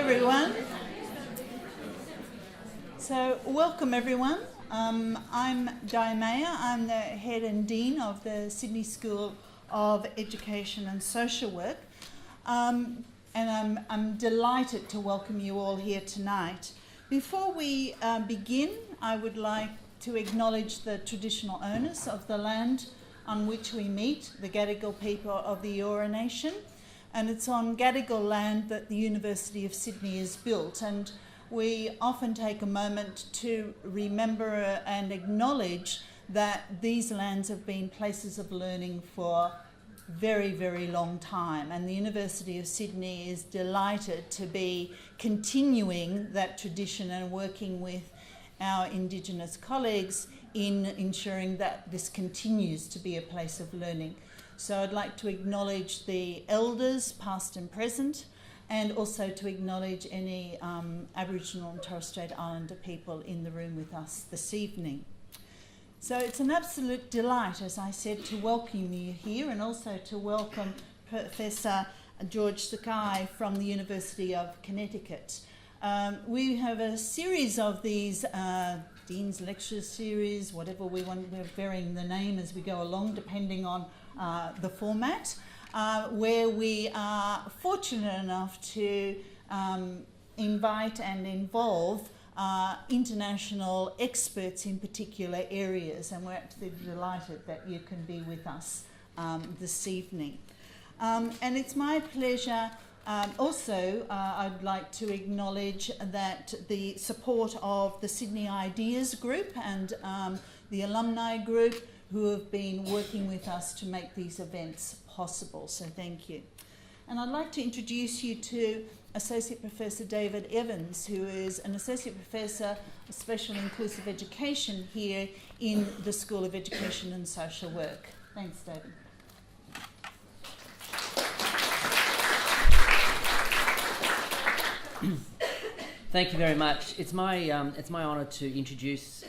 everyone. So welcome everyone. I'm Di Mayer. I'm the Head and Dean of the Sydney School of Education and Social Work. And I'm delighted to welcome you all here tonight. Before we begin, I would like to acknowledge the traditional owners of the land on which we meet, the Gadigal people of the Eora Nation. And it's on Gadigal land that the University of Sydney is built. And we often take a moment to remember and acknowledge that these lands have been places of learning for very, very long time. And the University of Sydney is delighted to be continuing that tradition and working with our Indigenous colleagues in ensuring that this continues to be a place of learning. So I'd like to acknowledge the elders, past and present, and also to acknowledge any Aboriginal and Torres Strait Islander people in the room with us this evening. So it's an absolute delight, as I said, to welcome you here and also to welcome Professor George Sugai from the University of Connecticut. We have a series of these Dean's Lecture Series, whatever we want, we're varying the name as we go along depending on the format, where we are fortunate enough to invite and involve international experts in particular areas, and we're absolutely delighted that you can be with us this evening. And it's my pleasure also, I'd like to acknowledge that the support of the Sydney Ideas Group and the alumni group who have been working with us to make these events possible, so thank you. And I'd like to introduce you to Associate Professor David Evans, who is an Associate Professor of Special Inclusive Education here in the School of Education and Social Work. Thanks, David. Thank you very much. It's my honour to introduce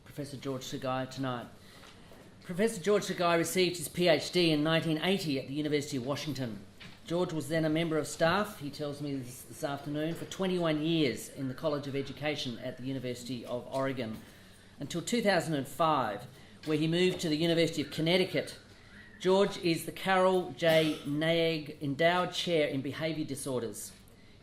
Professor George Sugai tonight. Professor George Sugai received his PhD in 1980 at the University of Washington. George was then a member of staff, he tells me this afternoon, for 21 years in the College of Education at the University of Oregon until 2005, where he moved to the University of Connecticut. George is the Carol J. Neag Endowed Chair in Behaviour Disorders.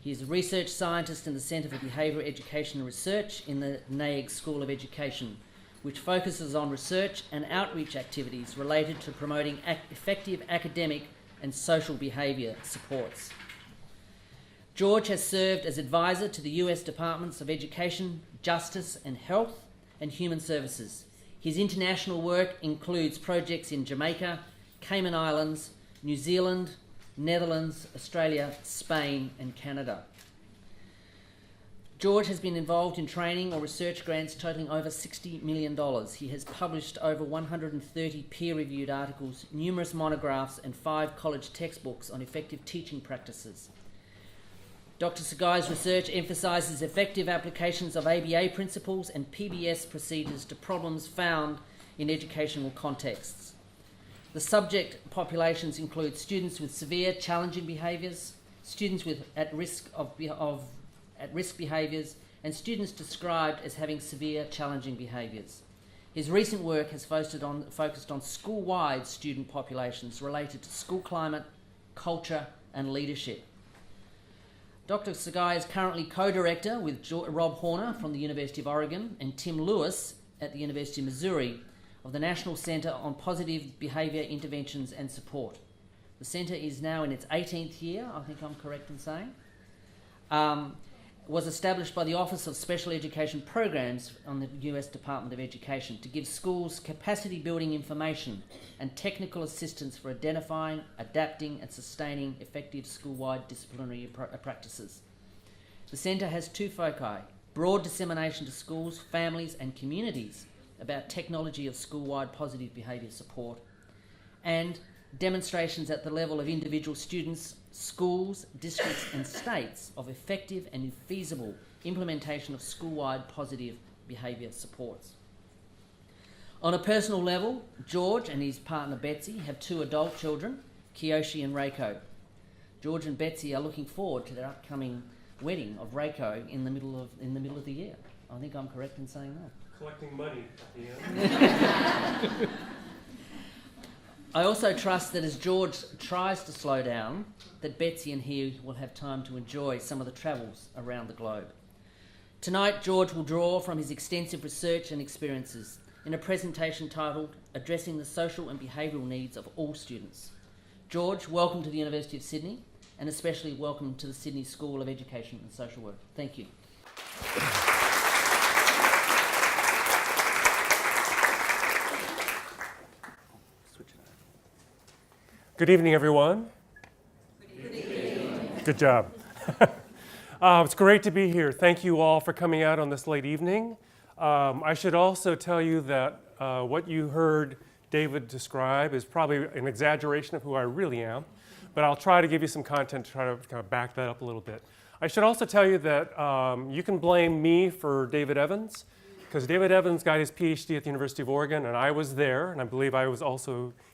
He is a research scientist in the Centre for Behavioural Education and Research in the Neag School of Education, which focuses on research and outreach activities related to promoting effective academic and social behaviour supports. George has served as advisor to the US Departments of Education, Justice and Health and Human Services. His international work includes projects in Jamaica, Cayman Islands, New Zealand, Netherlands, Australia, Spain and Canada. George has been involved in training or research grants totaling over $60 million. He has published over 130 peer-reviewed articles, numerous monographs and 5 college textbooks on effective teaching practices. Dr. Sugai's research emphasises effective applications of ABA principles and Pbis procedures to problems found in educational contexts. The subject populations include students with severe challenging behaviours, students with at-risk behaviours, and students described as having severe challenging behaviours. His recent work has focused on school-wide student populations related to school climate, culture and leadership. Dr. Sugai is currently co-director with Rob Horner from the University of Oregon and Tim Lewis at the University of Missouri of the National Centre on Positive Behaviour Interventions and Support. The centre is now in its 18th year, I think I'm correct in saying. Was established by the Office of Special Education Programs on the US Department of Education to give schools capacity building information and technical assistance for identifying, adapting and sustaining effective school-wide disciplinary practices. The centre has 2 foci: broad dissemination to schools, families and communities about technology of school-wide positive behaviour support, and demonstrations at the level of individual students, schools, districts and states of effective and feasible implementation of school-wide positive behaviour supports. On a personal level, George and his partner Betsy have 2 adult children, Kiyoshi and Reiko. George and Betsy are looking forward to their upcoming wedding of Reiko in the middle of the year. I think I'm correct in saying that. Collecting money at the end. I also trust that as George tries to slow down, that Betsy and he will have time to enjoy some of the travels around the globe. Tonight, George will draw from his extensive research and experiences in a presentation titled Addressing the Social and Behavioural Needs of All Students. George, welcome to the University of Sydney, and especially welcome to the Sydney School of Education and Social Work. Thank you. Good evening, everyone. Good evening. Good job. It's great to be here. Thank you all for coming out on this late evening. I should also tell you that what you heard David describe is probably an exaggeration of who I really am, but I'll try to give you some content to try to kind of back that up a little bit. I should also tell you that you can blame me for David Evans, because David Evans got his PhD at the University of Oregon, and I was there, and I believe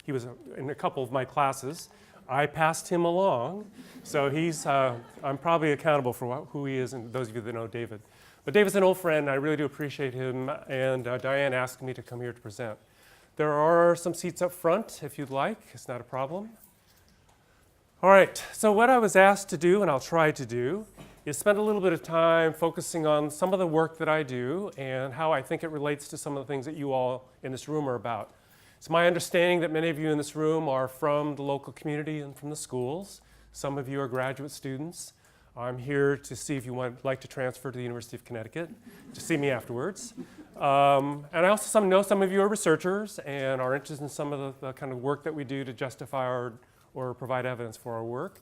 he was in a couple of my classes. I passed him along, so I'm probably accountable for who he is, and those of you that know David. But David's an old friend, and I really do appreciate him, and Diane asked me to come here to present. There are some seats up front if you'd like. It's not a problem. All right, so what I was asked to do, and I'll try to do, is spend a little bit of time focusing on some of the work that I do and how I think it relates to some of the things that you all in this room are about. It's my understanding that many of you in this room are from the local community and from the schools. Some of you are graduate students. I'm here to see if you would like to transfer to the University of Connecticut, to see me afterwards. And I also know some of you are researchers and are interested in some of the kind of work that we do to justify or provide evidence for our work.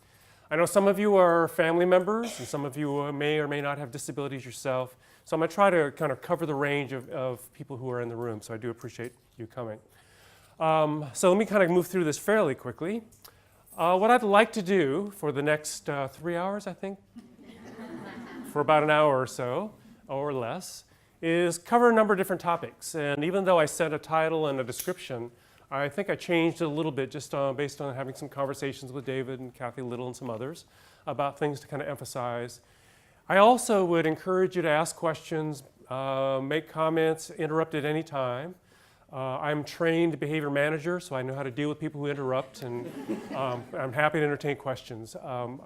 I know some of you are family members, and some of you may or may not have disabilities yourself. So I'm going to try to kind of cover the range of people who are in the room, so I do appreciate you coming. So let me kind of move through this fairly quickly. What I'd like to do for the next 3 hours, I think, for about an hour or so, or less, is cover a number of different topics. And even though I set a title and a description, I think I changed it a little bit just based on having some conversations with David and Kathy Little and some others about things to kind of emphasize. I also would encourage you to ask questions, make comments, interrupt at any time. I'm trained behavior manager, so I know how to deal with people who interrupt, and I'm happy to entertain questions.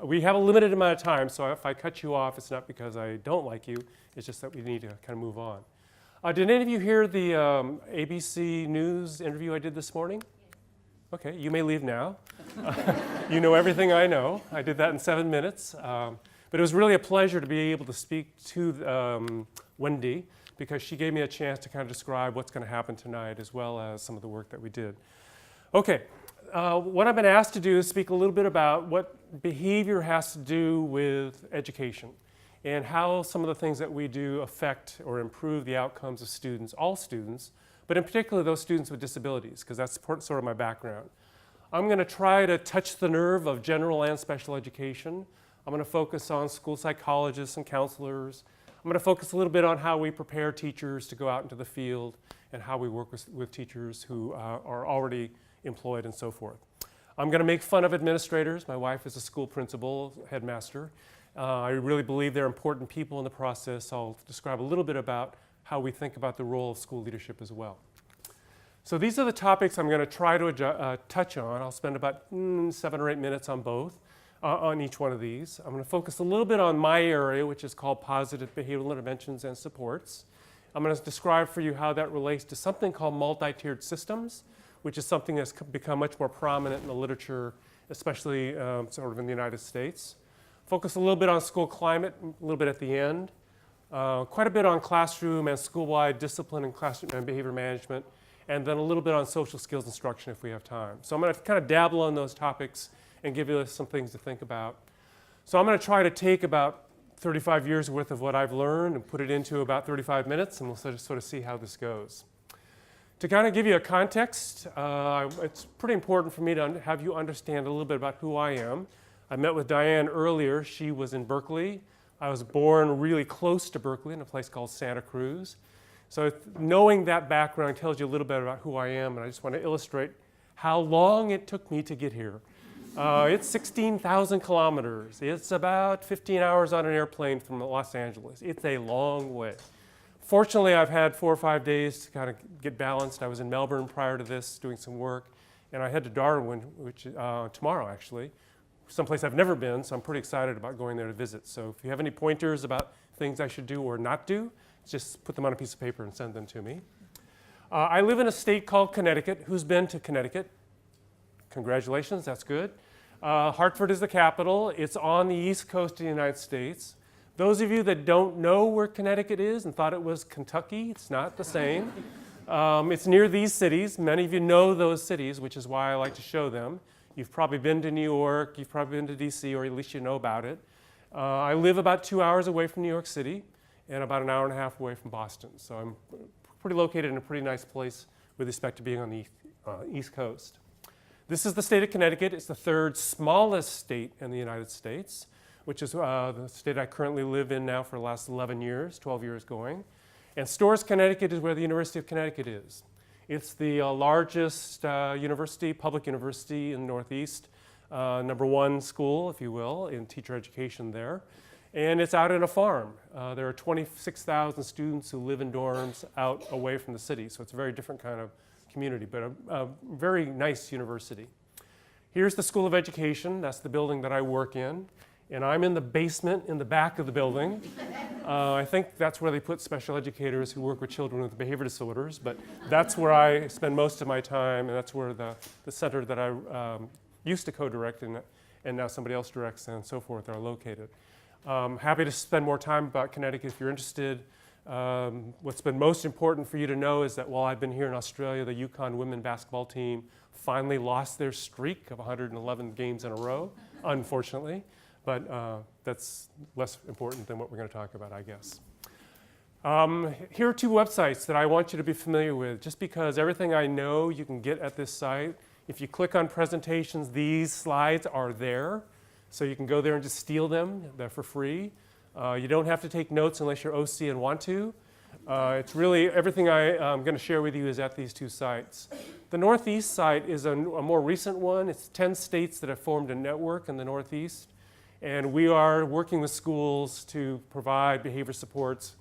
We have a limited amount of time, so if I cut you off, it's not because I don't like you, it's just that we need to kind of move on. Did any of you hear the ABC News interview I did this morning? Okay, you may leave now. You know everything I know. I did that in 7 minutes. But it was really a pleasure to be able to speak to Wendy, because she gave me a chance to kind of describe what's going to happen tonight, as well as some of the work that we did. Okay, what I've been asked to do is speak a little bit about what behavior has to do with education, and how some of the things that we do affect or improve the outcomes of students, all students, but in particular those students with disabilities, because that's sort of my background. I'm going to try to touch the nerve of general and special education. I'm going to focus on school psychologists and counselors. I'm going to focus a little bit on how we prepare teachers to go out into the field and how we work with teachers who are already employed and so forth. I'm going to make fun of administrators. My wife is a school principal, headmaster. I really believe they're important people in the process. I'll describe a little bit about how we think about the role of school leadership as well. So these are the topics I'm going to try to touch on. I'll spend about 7 or 8 minutes on both. On each one of these. I'm going to focus a little bit on my area, which is called positive behavioral interventions and supports. I'm going to describe for you how that relates to something called multi-tiered systems, which is something that's become much more prominent in the literature, especially sort of in the United States. Focus a little bit on school climate, a little bit at the end. Quite a bit on classroom and school-wide discipline and classroom and behavior management, and then a little bit on social skills instruction if we have time. So I'm going to kind of dabble on those topics and give you some things to think about. So I'm going to try to take about 35 years worth of what I've learned and put it into about 35 minutes, and we'll sort of see how this goes. To kind of give you a context, it's pretty important for me to have you understand a little bit about who I am. I met with Diane earlier. She was in Berkeley. I was born really close to Berkeley in a place called Santa Cruz. So knowing that background tells you a little bit about who I am, and I just want to illustrate how long it took me to get here. It's 16,000 kilometers. It's about 15 hours on an airplane from Los Angeles. It's a long way. Fortunately, I've had 4 or 5 days to kind of get balanced. I was in Melbourne prior to this doing some work, and I head to Darwin, which tomorrow actually, someplace I've never been, so I'm pretty excited about going there to visit. So if you have any pointers about things I should do or not do, just put them on a piece of paper and send them to me. I live in a state called Connecticut. Who's been to Connecticut? Congratulations, that's good. Hartford is the capital. It's on the east coast of the United States. Those of you that don't know where Connecticut is and thought it was Kentucky, it's not the same. It's near these cities. Many of you know those cities, which is why I like to show them. You've probably been to New York, you've probably been to DC, or at least you know about it. I live about 2 hours away from New York City and about an hour and a half away from Boston. So I'm pretty located in a pretty nice place with respect to being on the East Coast. This is the state of Connecticut. It's the third smallest state in the United States, which is the state I currently live in now for the last 11 years, 12 years going. And Storrs, Connecticut is where the University of Connecticut is. It's the largest public university in the Northeast, #1 school, if you will, in teacher education there. And it's out in a farm. There are 26,000 students who live in dorms out away from the city, so it's a very different kind of community, but a very nice university. Here's the School of Education. That's the building that I work in. And I'm in the basement in the back of the building. I think that's where they put special educators who work with children with behavior disorders, but that's where I spend most of my time, and that's where the center that I used to co-direct and now somebody else directs and so forth are located. Happy to spend more time about Connecticut if you're interested. What's been most important for you to know is that while I've been here in Australia, the Yukon women basketball team finally lost their streak of 111 games in a row, unfortunately. But that's less important than what we're going to talk about, I guess. Here are 2 websites that I want you to be familiar with, just because everything I know you can get at this site. If you click on presentations, these slides are there. So you can go there and just steal them. They're for free. You don't have to take notes unless you're OC and want to. It's really, everything I'm going to share with you is at these 2 sites. The Northeast site is a more recent one. It's 10 states that have formed a network in the Northeast. And we are working with schools to provide behavior supports,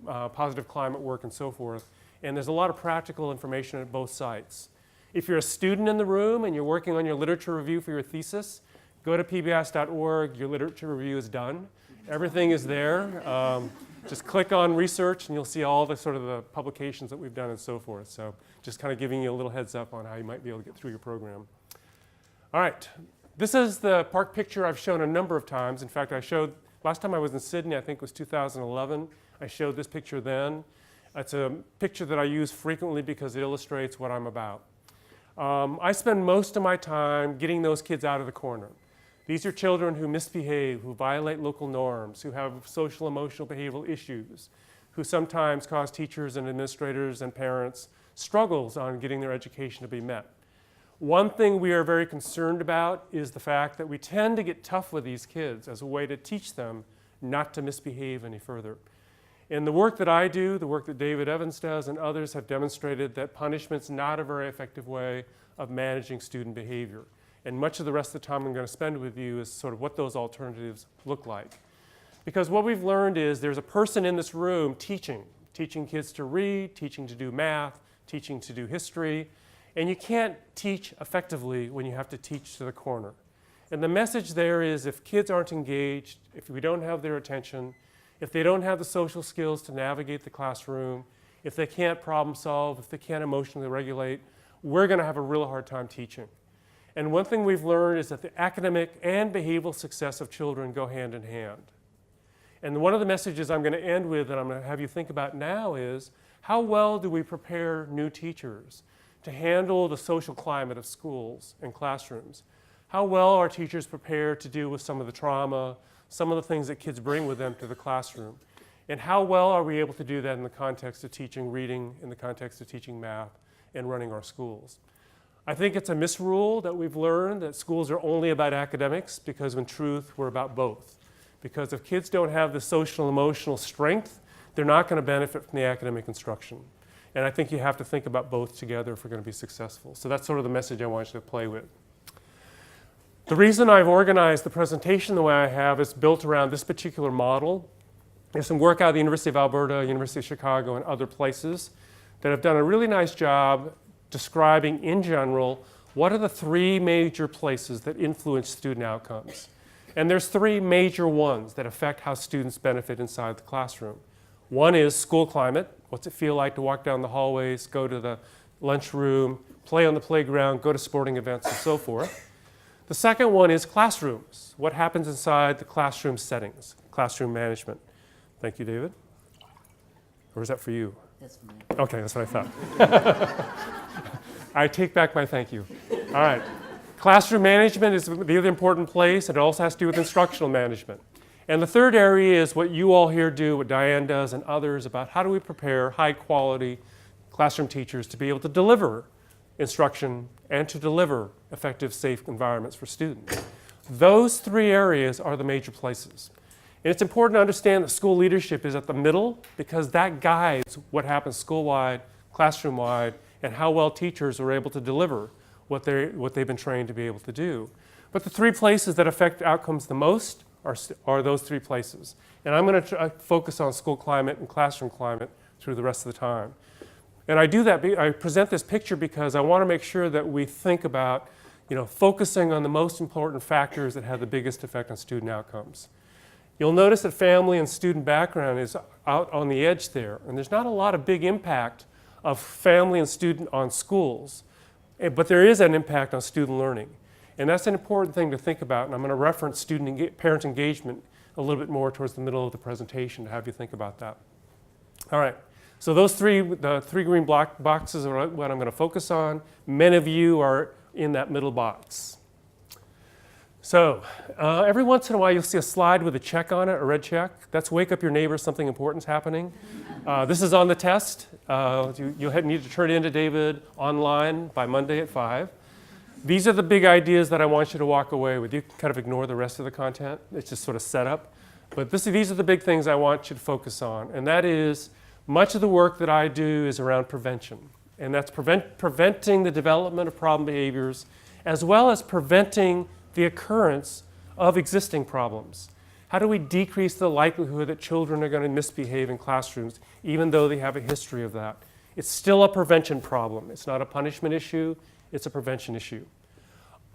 positive climate work, and so forth. And there's a lot of practical information at both sites. If you're a student in the room and you're working on your literature review for your thesis, go to pbis.org. Your literature review is done. Everything is there. Just click on research and you'll see all the sort of the publications that we've done and so forth. So just kind of giving you a little heads up on how you might be able to get through your program. All right. This is the park picture I've shown a number of times. In fact, last time I was in Sydney, I think was 2011. I showed this picture then. It's a picture that I use frequently because it illustrates what I'm about. I spend most of my time getting those kids out of the corner. These are children who misbehave, who violate local norms, who have social, emotional, behavioral issues, who sometimes cause teachers and administrators and parents struggles on getting their education to be met. One thing we are very concerned about is the fact that we tend to get tough with these kids as a way to teach them not to misbehave any further. In the work that I do, the work that David Evans does and others have demonstrated that punishment's not a very effective way of managing student behavior. And much of the rest of the time I'm going to spend with you is sort of what those alternatives look like. Because what we've learned is there's a person in this room teaching kids to read, teaching to do math, teaching to do history. And you can't teach effectively when you have to teach to the corner. And the message there is if kids aren't engaged, if we don't have their attention, if they don't have the social skills to navigate the classroom, if they can't problem solve, if they can't emotionally regulate, we're going to have a real hard time teaching. And one thing we've learned is that the academic and behavioral success of children go hand in hand. And one of the messages I'm going to end with and I'm going to have you think about now is how well do we prepare new teachers to handle the social climate of schools and classrooms? How well are teachers prepared to deal with some of the trauma, some of the things that kids bring with them to the classroom? And how well are we able to do that in the context of teaching reading, in the context of teaching math, and running our schools? I think it's a misrule that we've learned that schools are only about academics, because in truth, we're about both. Because if kids don't have the social emotional strength, they're not going to benefit from the academic instruction. And I think you have to think about both together if we're going to be successful. So that's sort of the message I want you to play with. The reason I've organized the presentation the way I have is built around this particular model. There's some work out of the University of Alberta, University of Chicago, and other places that have done a really nice job describing, in general, what are the three major places that influence student outcomes. And there's three major ones that affect how students benefit inside the classroom. One is school climate. What's it feel like to walk down the hallways, go to the lunchroom, play on the playground, go to sporting events, and so forth. The second one is classrooms. What happens inside the classroom settings, classroom management. Thank you, David. Or is that for you? That's for me. Okay, that's what I thought. I take back my thank you. All right. Classroom management is the other important place. It also has to do with instructional management. And the third area is what you all here do, what Diane does and others, about how do we prepare high-quality classroom teachers to be able to deliver instruction and to deliver effective, safe environments for students. Those three areas are the major places. And it's important to understand that school leadership is at the middle because that guides what happens school-wide, classroom-wide, and how well teachers are able to deliver what they've been trained to be able to do. But the three places that affect outcomes the most are those three places. And I'm going to focus on school climate and classroom climate through the rest of the time. And I do that, I present this picture because I want to make sure that we think about, focusing on the most important factors that have the biggest effect on student outcomes. You'll notice that family and student background is out on the edge there, and there's not a lot of big impact of family and student on schools, but there is an impact on student learning. And that's an important thing to think about, and I'm going to reference parent engagement a little bit more towards the middle of the presentation to have you think about that. All right. So the three green boxes are what I'm going to focus on. Many of you are in that middle box. So every once in a while you'll see a slide with a check on it, a red check. That's wake up your neighbors, something important's happening. This is on the test. You'll need to turn it in to David online by Monday at 5. These are the big ideas that I want you to walk away with. You can kind of ignore the rest of the content. It's just sort of set up. But these are the big things I want you to focus on. And that is, much of the work that I do is around prevention. And that's preventing the development of problem behaviors, as well as preventing the occurrence of existing problems. How do we decrease the likelihood that children are going to misbehave in classrooms, even though they have a history of that? It's still a prevention problem. It's not a punishment issue. It's a prevention issue.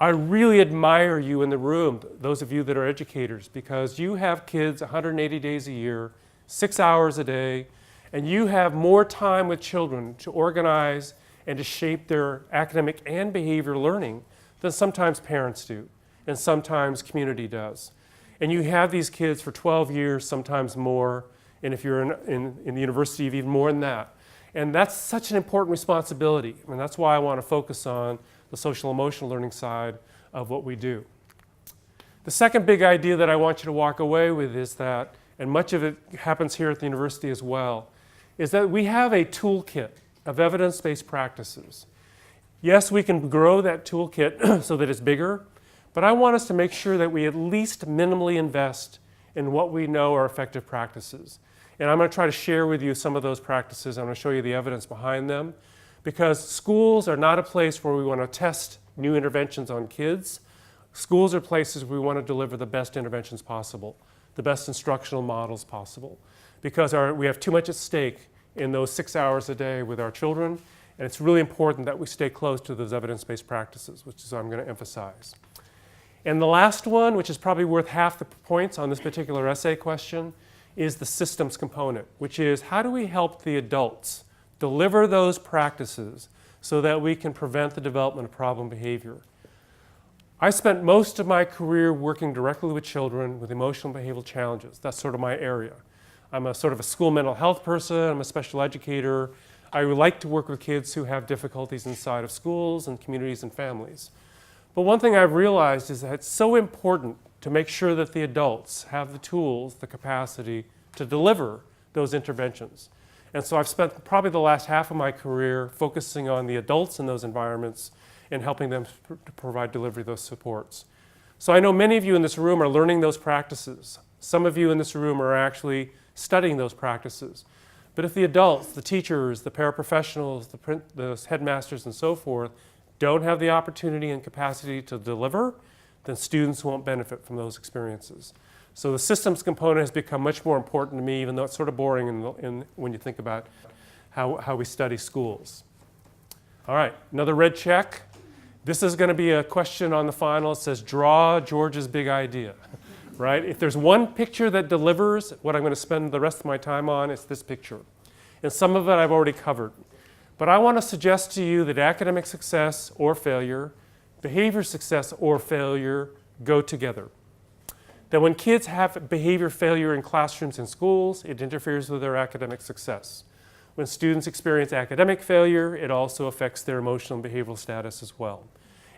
I really admire you in the room, those of you that are educators, because you have kids 180 days a year, 6 hours a day, and you have more time with children to organize and to shape their academic and behavior learning than sometimes parents do, and sometimes community does. And you have these kids for 12 years, sometimes more, and if you're in the university, even more than that. And that's such an important responsibility, and that's why I want to focus on the social emotional learning side of what we do. The second big idea that I want you to walk away with is that, and much of it happens here at the university as well, is that we have a toolkit of evidence-based practices. Yes, we can grow that toolkit so that it's bigger, but I want us to make sure that we at least minimally invest in what we know are effective practices. And I'm going to try to share with you some of those practices. I'm going to show you the evidence behind them, because schools are not a place where we want to test new interventions on kids. Schools are places where we want to deliver the best interventions possible, the best instructional models possible, because we have too much at stake in those 6 hours a day with our children, and it's really important that we stay close to those evidence-based practices, which is what I'm going to emphasize. And the last one, which is probably worth half the points on this particular essay question, is the systems component, which is how do we help the adults deliver those practices so that we can prevent the development of problem behavior. I spent most of my career working directly with children with emotional and behavioral challenges. That's sort of my area. I'm a sort of a school mental health person. I'm a special educator. I would like to work with kids who have difficulties inside of schools and communities and families. But one thing I've realized is that it's so important to make sure that the adults have the tools, the capacity to deliver those interventions. And so I've spent probably the last half of my career focusing on the adults in those environments and helping them to provide delivery of those supports. So I know many of you in this room are learning those practices. Some of you in this room are actually studying those practices. But if the adults, the teachers, the paraprofessionals, the headmasters and so forth don't have the opportunity and capacity to deliver, then students won't benefit from those experiences. So the systems component has become much more important to me, even though it's sort of boring when you think about how we study schools. All right, another red check. This is going to be a question on the final. It says, draw George's big idea, right? If there's one picture that delivers what I'm going to spend the rest of my time on, it's this picture. And some of it I've already covered. But I want to suggest to you that academic success or failure, behavior success or failure go together. That when kids have behavior failure in classrooms and schools, it interferes with their academic success. When students experience academic failure, it also affects their emotional and behavioral status as well.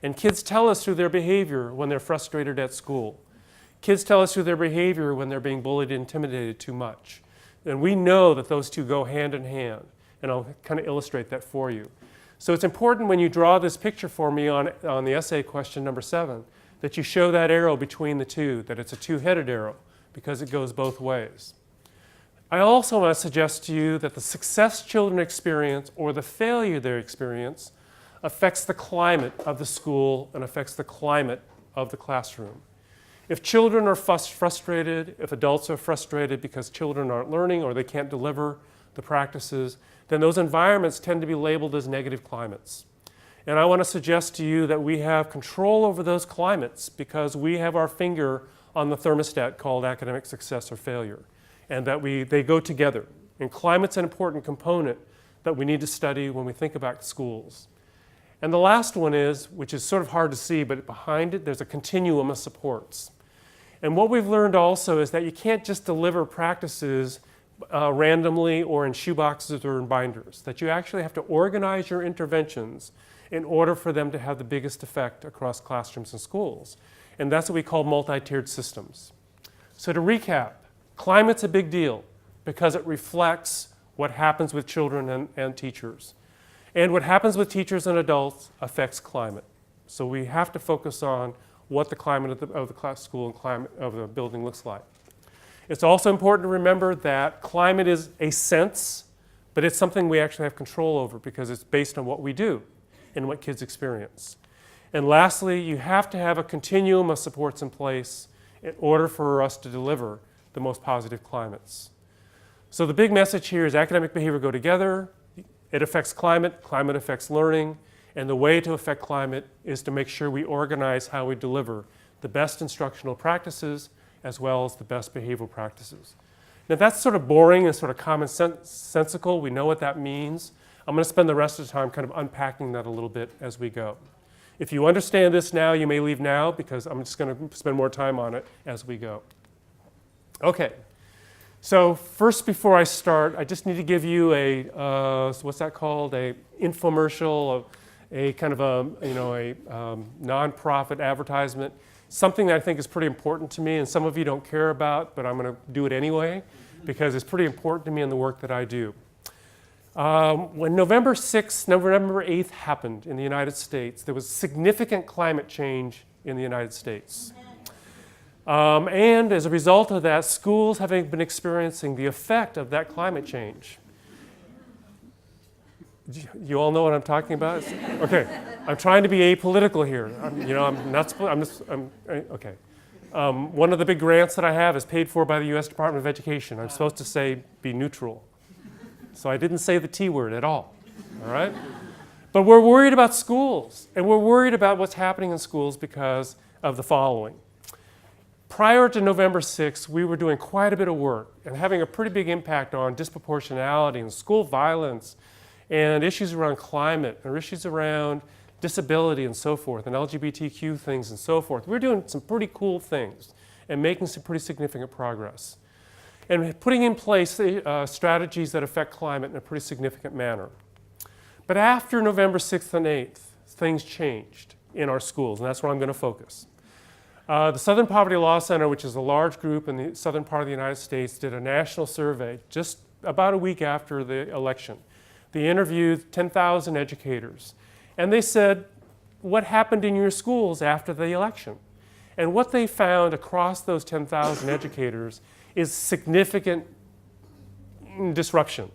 And kids tell us through their behavior when they're frustrated at school. Kids tell us through their behavior when they're being bullied and intimidated too much. And we know that those two go hand in hand. And I'll kind of illustrate that for you. So it's important when you draw this picture for me on the essay question number 7, that you show that arrow between the two, that it's a two-headed arrow, because it goes both ways. I also want to suggest to you that the success children experience or the failure they experience affects the climate of the school and affects the climate of the classroom. If children are frustrated, if adults are frustrated because children aren't learning or they can't deliver the practices, then those environments tend to be labeled as negative climates. And I want to suggest to you that we have control over those climates because we have our finger on the thermostat called academic success or failure, and that they go together. And climate's an important component that we need to study when we think about schools. And the last one is, which is sort of hard to see, but behind it there's a continuum of supports. And what we've learned also is that you can't just deliver practices randomly or in shoeboxes or in binders, that you actually have to organize your interventions in order for them to have the biggest effect across classrooms and schools. And that's what we call multi-tiered systems. So to recap, climate's a big deal because it reflects what happens with children and teachers. And what happens with teachers and adults affects climate. So we have to focus on what the climate of the class, school and climate of the building looks like. It's also important to remember that climate is a sense, but it's something we actually have control over because it's based on what we do and what kids experience. And lastly, you have to have a continuum of supports in place in order for us to deliver the most positive climates. So the big message here is academic behavior go together. It affects climate, climate affects learning, and the way to affect climate is to make sure we organize how we deliver the best instructional practices as well as the best behavioral practices. Now that's sort of boring and sort of commonsensical. We know what that means. I'm going to spend the rest of the time kind of unpacking that a little bit as we go. If you understand this now, you may leave now because I'm just going to spend more time on it as we go. Okay, so first before I start, I just need to give you a, what's that called? A infomercial, a kind of a non-profit advertisement. Something that I think is pretty important to me and some of you don't care about, but I'm going to do it anyway because it's pretty important to me in the work that I do. When November 6th, November 8th happened in the United States, there was significant climate change in the United States. And as a result of that, schools have been experiencing the effect of that climate change. You all know what I'm talking about? Okay, I'm trying to be apolitical here. Okay. One of the big grants that I have is paid for by the U.S. Department of Education. I'm supposed to say be neutral. So I didn't say the T word at all right? But we're worried about schools, and we're worried about what's happening in schools because of the following. Prior to November 6th, we were doing quite a bit of work and having a pretty big impact on disproportionality and school violence and issues around climate or issues around disability and so forth and LGBTQ things and so forth. We're doing some pretty cool things and making some pretty significant progress and putting in place strategies that affect climate in a pretty significant manner. But after November 6th and 8th, things changed in our schools, and that's where I'm going to focus. The Southern Poverty Law Center, which is a large group in the southern part of the United States, did a national survey just about a week after the election. They interviewed 10,000 educators, and they said, what happened in your schools after the election? And what they found across those 10,000 educators is significant disruption.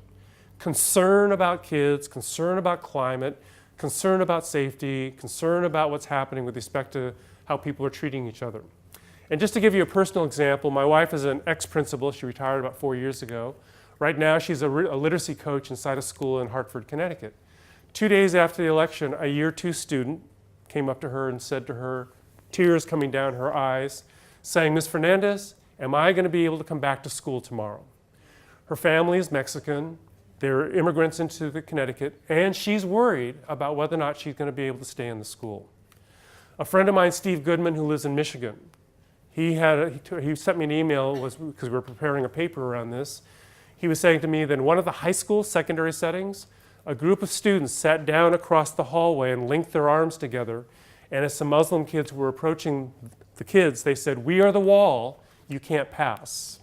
Concern about kids, concern about climate, concern about safety, concern about what's happening with respect to how people are treating each other. And just to give you a personal example, my wife is an ex-principal. She retired about 4 years ago. Right now, she's a literacy coach inside a school in Hartford, Connecticut. 2 days after the election, a year 2 student came up to her and said to her, tears coming down her eyes, saying, "Ms. Fernandez, am I going to be able to come back to school tomorrow?" Her family is Mexican. They're immigrants into Connecticut, and she's worried about whether or not she's going to be able to stay in the school. A friend of mine, Steve Goodman, who lives in Michigan, he sent me an email because we were preparing a paper around this. He was saying to me that in one of the high school secondary settings, a group of students sat down across the hallway and linked their arms together, and as some Muslim kids were approaching the kids, they said, "We are the wall, you can't pass."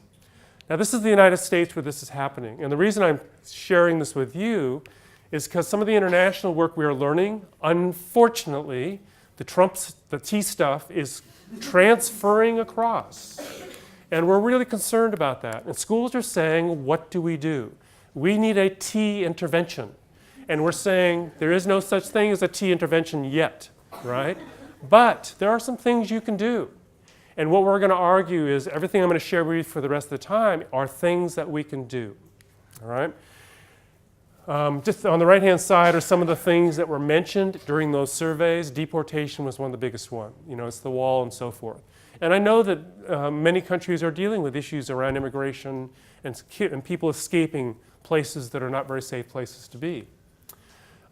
Now, this is the United States where this is happening, and the reason I'm sharing this with you is because some of the international work we are learning, unfortunately, the T stuff is transferring across. And we're really concerned about that. And schools are saying, what do? We need a T intervention. And we're saying there is no such thing as a T intervention yet, right? But there are some things you can do. And what we're going to argue is everything I'm going to share with you for the rest of the time are things that we can do, all right? Just on the right-hand side are some of the things that were mentioned during those surveys. Deportation was one of the biggest ones. It's the wall and so forth. And I know that many countries are dealing with issues around immigration and people escaping places that are not very safe places to be.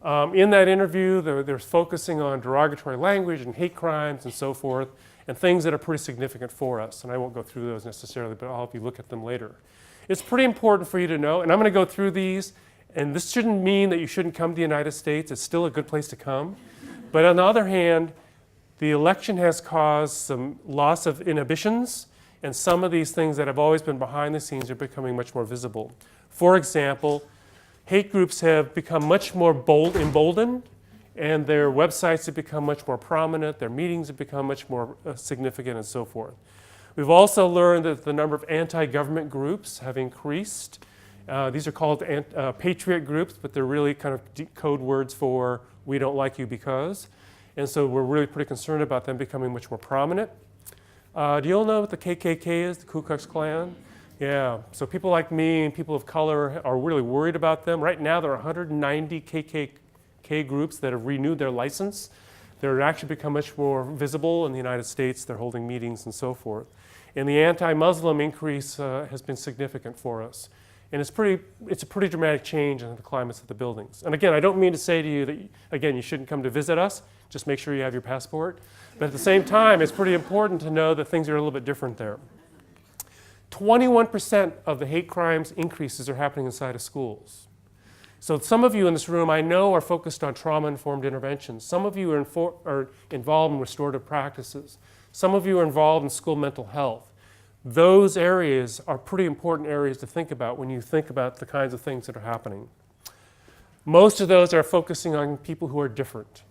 In that interview, they're focusing on derogatory language and hate crimes and so forth, and things that are pretty significant for us. And I won't go through those necessarily, but I'll help you look at them later. It's pretty important for you to know, and I'm going to go through these. And this shouldn't mean that you shouldn't come to the United States. It's still a good place to come. But on the other hand, the election has caused some loss of inhibitions, and some of these things that have always been behind the scenes are becoming much more visible. For example, hate groups have become much more emboldened, and their websites have become much more prominent, their meetings have become much more significant, and so forth. We've also learned that the number of anti-government groups have increased. These are called patriot groups, but they're really kind of code words for "we don't like you because." And so we're really pretty concerned about them becoming much more prominent. Do you all know what the KKK is, the Ku Klux Klan? Yeah, so people like me and people of color are really worried about them. Right now there are 190 KKK groups that have renewed their license. They're actually become much more visible in the United States. They're holding meetings and so forth. And the anti-Muslim increase has been significant for us. And it's a pretty dramatic change in the climates of the buildings. And again, I don't mean to say to you that, again, you shouldn't come to visit us. Just make sure you have your passport. But at the same time, it's pretty important to know that things are a little bit different there. 21% of the hate crimes increases are happening inside of schools. So some of you in this room, I know, are focused on trauma-informed interventions. Some of you are involved in restorative practices. Some of you are involved in school mental health. Those areas are pretty important areas to think about when you think about the kinds of things that are happening. Most of those are focusing on people who are different,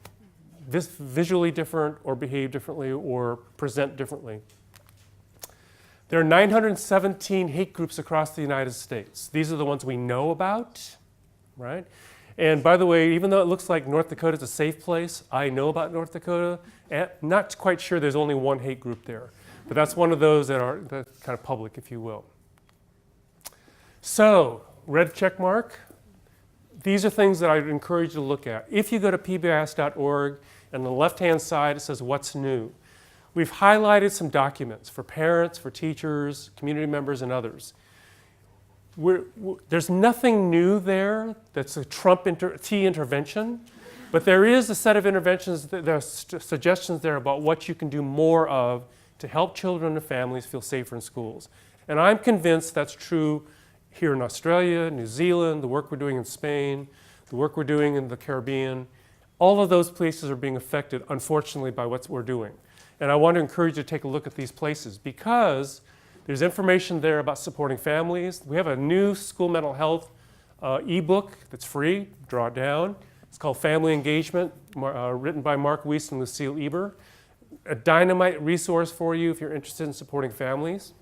visually different or behave differently or present differently. There are 917 hate groups across the United States. These are the ones we know about, right? And by the way, even though it looks like North Dakota is a safe place, I know about North Dakota. And not quite sure there's only one hate group there. But that's one of those that's kind of public, if you will. So, red check mark. These are things that I would encourage you to look at. If you go to pbis.org, and on the left-hand side it says what's new. We've highlighted some documents for parents, for teachers, community members, and others. There's nothing new there that's a Trump T intervention, but there is a set of interventions, there are suggestions there about what you can do more of to help children and families feel safer in schools. And I'm convinced that's true here in Australia, New Zealand, the work we're doing in Spain, the work we're doing in the Caribbean. All of those places are being affected, unfortunately, by what we're doing. And I want to encourage you to take a look at these places because there's information there about supporting families. We have a new school mental health ebook that's free, draw it down. It's called Family Engagement, written by Mark Weiss and Lucille Eber. A dynamite resource for you if you're interested in supporting families.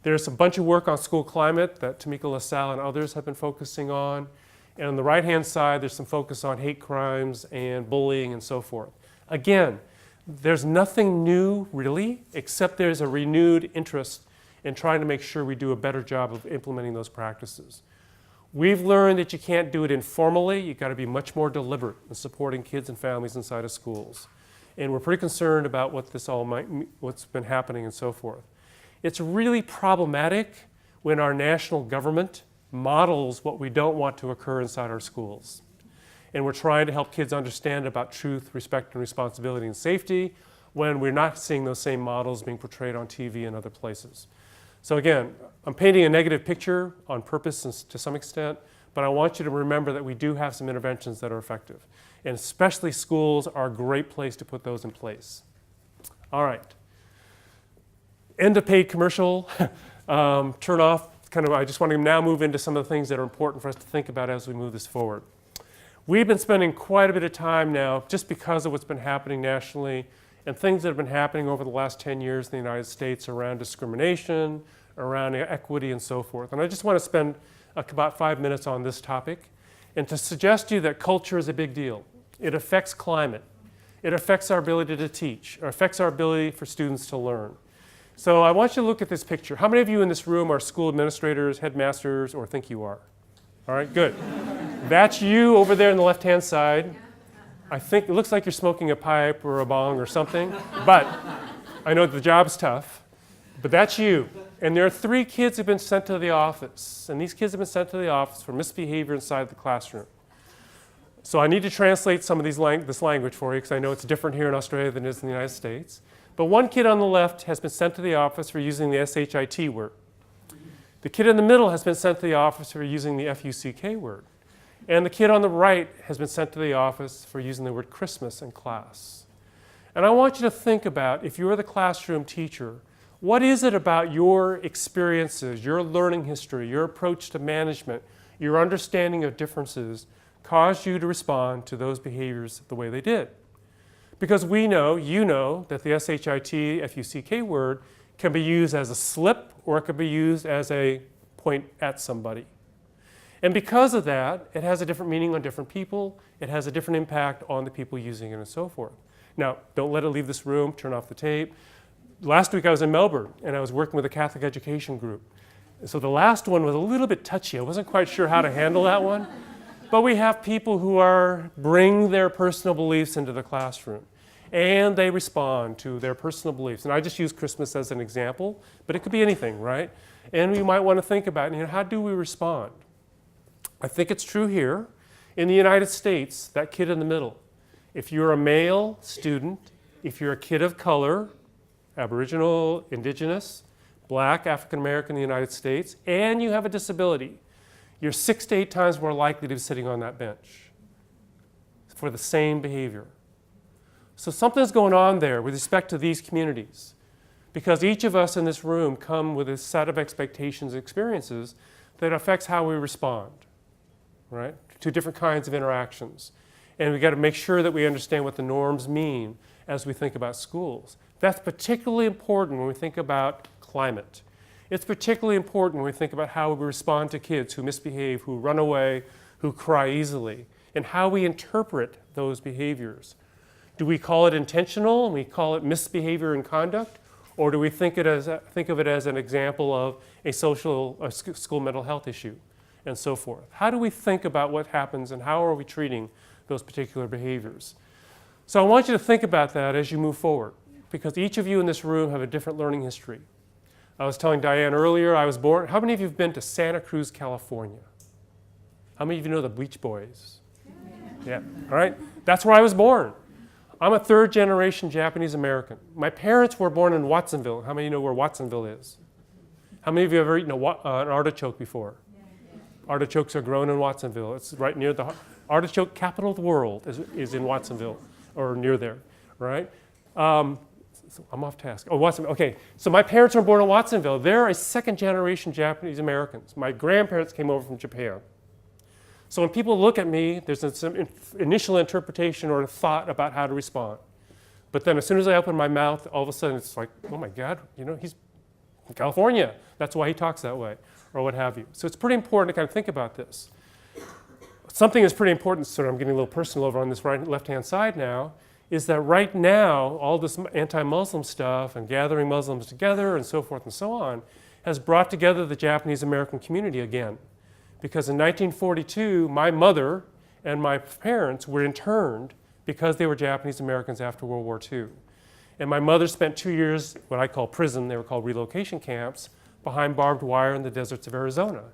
There's a bunch of work on school climate that Tamika LaSalle and others have been focusing on. And on the right-hand side, there's some focus on hate crimes and bullying and so forth. Again, There's nothing new, really, except there's a renewed interest in trying to make sure we do a better job of implementing those practices. We've learned that you can't do it informally. You've got to be much more deliberate in supporting kids and families inside of schools. And we're pretty concerned about what this all what's been happening and so forth. It's really problematic when our national government models what we don't want to occur inside our schools. And we're trying to help kids understand about truth, respect, and responsibility and safety when we're not seeing those same models being portrayed on TV and other places. So again, I'm painting a negative picture on purpose to some extent, but I want you to remember that we do have some interventions that are effective. And especially schools are a great place to put those in place. All right. End of paid commercial. Turn off. I just want to now move into some of the things that are important for us to think about as we move this forward. We've been spending quite a bit of time now, just because of what's been happening nationally and things that have been happening over the last 10 years in the United States around discrimination, around equity, and so forth. And I just want to spend about 5 minutes on this topic and to suggest to you that culture is a big deal. It affects climate. It affects our ability to teach. It affects our ability for students to learn. So I want you to look at this picture. How many of you in this room are school administrators, headmasters, or think you are? All right, good. That's you over there on the left-hand side. I think it looks like you're smoking a pipe or a bong or something, but I know the job's tough, but that's you. And there are 3 kids who have been sent to the office, and these kids have been sent to the office for misbehavior inside the classroom. So I need to translate some of this language for you because I know it's different here in Australia than it is in the United States. But one kid on the left has been sent to the office for using the SHIT word. The kid in the middle has been sent to the office for using the FUCK word. And the kid on the right has been sent to the office for using the word Christmas in class. And I want you to think about, if you're the classroom teacher, what is it about your experiences, your learning history, your approach to management, your understanding of differences caused you to respond to those behaviors the way they did? Because we know, you know, that the SHIT, FUCK word can be used as a slip or it can be used as a point at somebody. And because of that, it has a different meaning on different people. It has a different impact on the people using it and so forth. Now, don't let it leave this room. Turn off the tape. Last week I was in Melbourne and I was working with a Catholic education group. So the last one was a little bit touchy. I wasn't quite sure how to handle that one. But we have people who bring their personal beliefs into the classroom. And they respond to their personal beliefs. And I just use Christmas as an example, but it could be anything, right? And we might want to think about, how do we respond? I think it's true here. In the United States, that kid in the middle, if you're a male student, if you're a kid of color, Aboriginal, Indigenous, Black, African American in the United States, and you have a disability, you're 6 to 8 times more likely to be sitting on that bench for the same behavior. So something's going on there with respect to these communities, because each of us in this room come with a set of expectations and experiences that affects how we respond, right, to different kinds of interactions. And we've got to make sure that we understand what the norms mean as we think about schools. That's particularly important when we think about climate. It's particularly important when we think about how we respond to kids who misbehave, who run away, who cry easily, and how we interpret those behaviors. Do we call it intentional and we call it misbehavior and conduct? Or do we think of it as an example of a school mental health issue and so forth? How do we think about what happens and how are we treating those particular behaviors? So I want you to think about that as you move forward, because each of you in this room have a different learning history. I was telling Diane earlier, I was born, how many of you have been to Santa Cruz, California? How many of you know the Beach Boys? Yeah, all right, that's where I was born. I'm a 3rd generation Japanese American. My parents were born in Watsonville. How many of you know where Watsonville is? How many of you have ever eaten an artichoke before? Artichokes are grown in Watsonville. It's right near the artichoke capital of the world is in Watsonville, or near there, right? So I'm off task. Oh, Watsonville. Okay, so my parents were born in Watsonville. They're a 2nd generation Japanese Americans. My grandparents came over from Japan. So when people look at me, there's some initial interpretation or a thought about how to respond. But then as soon as I open my mouth, all of a sudden it's like, oh my God, he's from California. That's why he talks that way, or what have you. So it's pretty important to kind of think about this. Something is pretty important, so I'm getting a little personal over on this left-hand side now, is that right now, all this anti-Muslim stuff and gathering Muslims together and so forth and so on has brought together the Japanese American community again. Because in 1942, my mother and my parents were interned because they were Japanese Americans after World War II. And my mother spent 2 years, what I call prison, they were called relocation camps, behind barbed wire in the deserts of Arizona.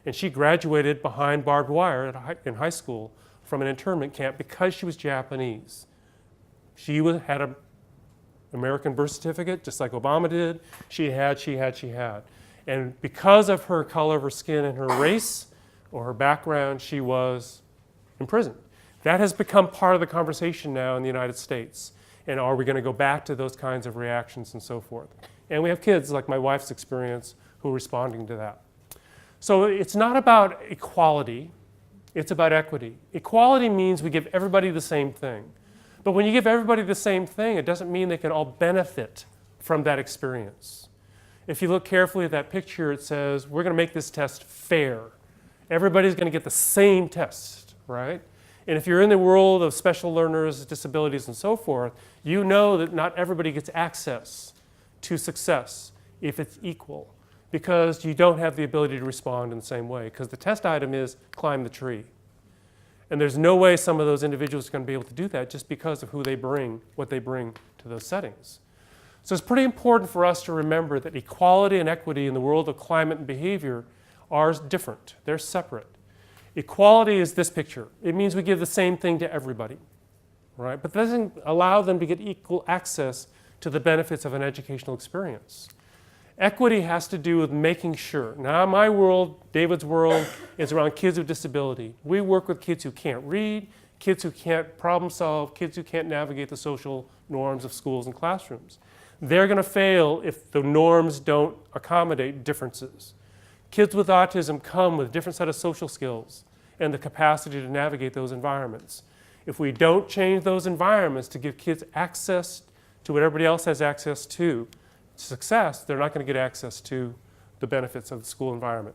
And she graduated behind barbed wire in high school from an internment camp because she was Japanese. She had an American birth certificate, just like Obama did. She had. And because of her color of her skin and her race or her background, she was imprisoned. That has become part of the conversation now in the United States. And are we going to go back to those kinds of reactions and so forth? And we have kids, like my wife's experience, who are responding to that. So it's not about equality, it's about equity. Equality means we give everybody the same thing. But when you give everybody the same thing, it doesn't mean they can all benefit from that experience. If you look carefully at that picture, it says, we're going to make this test fair. Everybody's going to get the same test, right? And if you're in the world of special learners, disabilities, and so forth, you know that not everybody gets access to success if it's equal, because you don't have the ability to respond in the same way, because the test item is climb the tree. And there's no way some of those individuals are going to be able to do that just because of who they bring, what they bring to those settings. So it's pretty important for us to remember that equality and equity in the world of climate and behavior are different. They're separate. Equality is this picture. It means we give the same thing to everybody, right? But that doesn't allow them to get equal access to the benefits of an educational experience. Equity has to do with making sure. Now, my world, David's world, is around kids with disability. We work with kids who can't read, kids who can't problem solve, kids who can't navigate the social norms of schools and classrooms. They're going to fail if the norms don't accommodate differences. Kids with autism come with a different set of social skills and the capacity to navigate those environments. If we don't change those environments to give kids access to what everybody else has access to, success, they're not going to get access to the benefits of the school environment.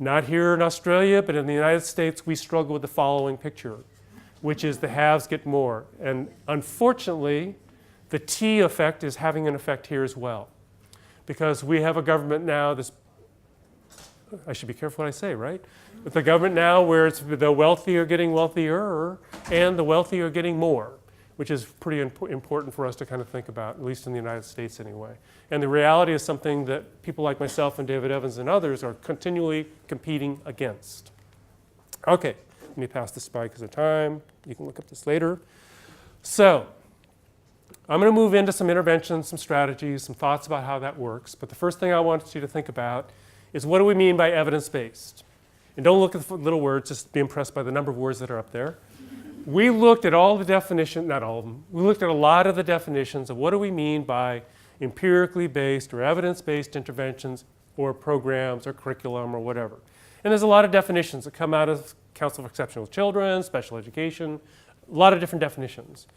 Not here in Australia, but in the United States, we struggle with the following picture, which is the haves get more. And unfortunately, the T effect is having an effect here as well. Because we have a government now, I should be careful what I say, right? With the government now where it's the wealthy are getting wealthier and the wealthy are getting more, which is pretty important for us to kind of think about, at least in the United States anyway. And the reality is something that people like myself and David Evans and others are continually competing against. Okay, let me pass this by because of time. You can look up this later. So, I'm going to move into some interventions, some strategies, some thoughts about how that works. But the first thing I want you to think about is what do we mean by evidence-based? And don't look at the little words, just be impressed by the number of words that are up there. We looked at all the definitions, not all of them, we looked at a lot of the definitions of what do we mean by empirically based or evidence-based interventions or programs or curriculum or whatever. And there's a lot of definitions that come out of Council for Exceptional Children, special education, a lot of different definitions.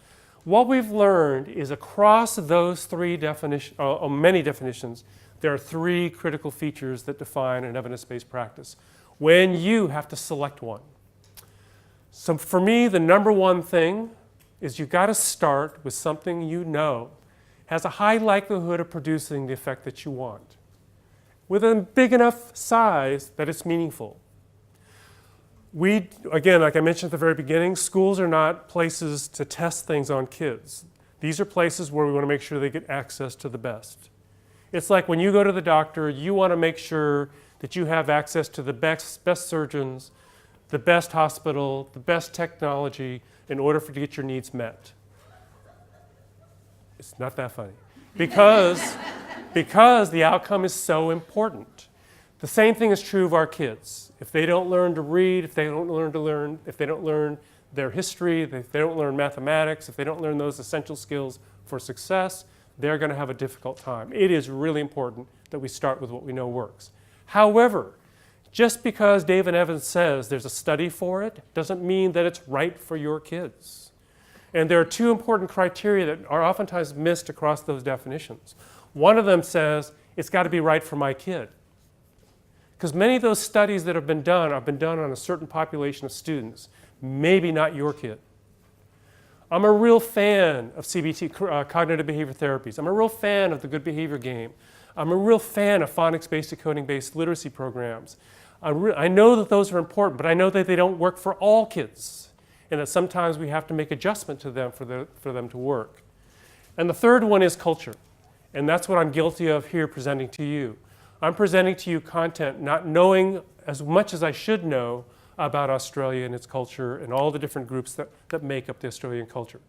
What we've learned is across those three definitions, many definitions, there are three critical features that define an evidence-based practice when you have to select one. So for me, the number one thing is you've got to start with something you know has a high likelihood of producing the effect that you want, with a big enough size that it's meaningful. Again, like I mentioned at the very beginning, schools are not places to test things on kids. These are places where we want to make sure they get access to the best. It's like when you go to the doctor, you want to make sure that you have access to the best surgeons, the best hospital, the best technology in order to get your needs met. It's not that funny. Because the outcome is so important. The same thing is true of our kids. If they don't learn to read, if they don't learn their history, if they don't learn mathematics, if they don't learn those essential skills for success, they're going to have a difficult time. It is really important that we start with what we know works. However, just because David Evans says there's a study for it doesn't mean that it's right for your kids. And there are two important criteria that are oftentimes missed across those definitions. One of them says it's got to be right for my kid. Because many of those studies that have been done on a certain population of students, maybe not your kid. I'm a real fan of CBT, cognitive behavior therapies. I'm a real fan of the good behavior game. I'm a real fan of phonics-based, decoding-based literacy programs. I know that those are important, but I know that they don't work for all kids, and that sometimes we have to make adjustment to them for them to work. And the third one is culture, and that's what I'm guilty of here presenting to you. I'm presenting to you content not knowing as much as I should know about Australia and its culture and all the different groups that make up the Australian culture.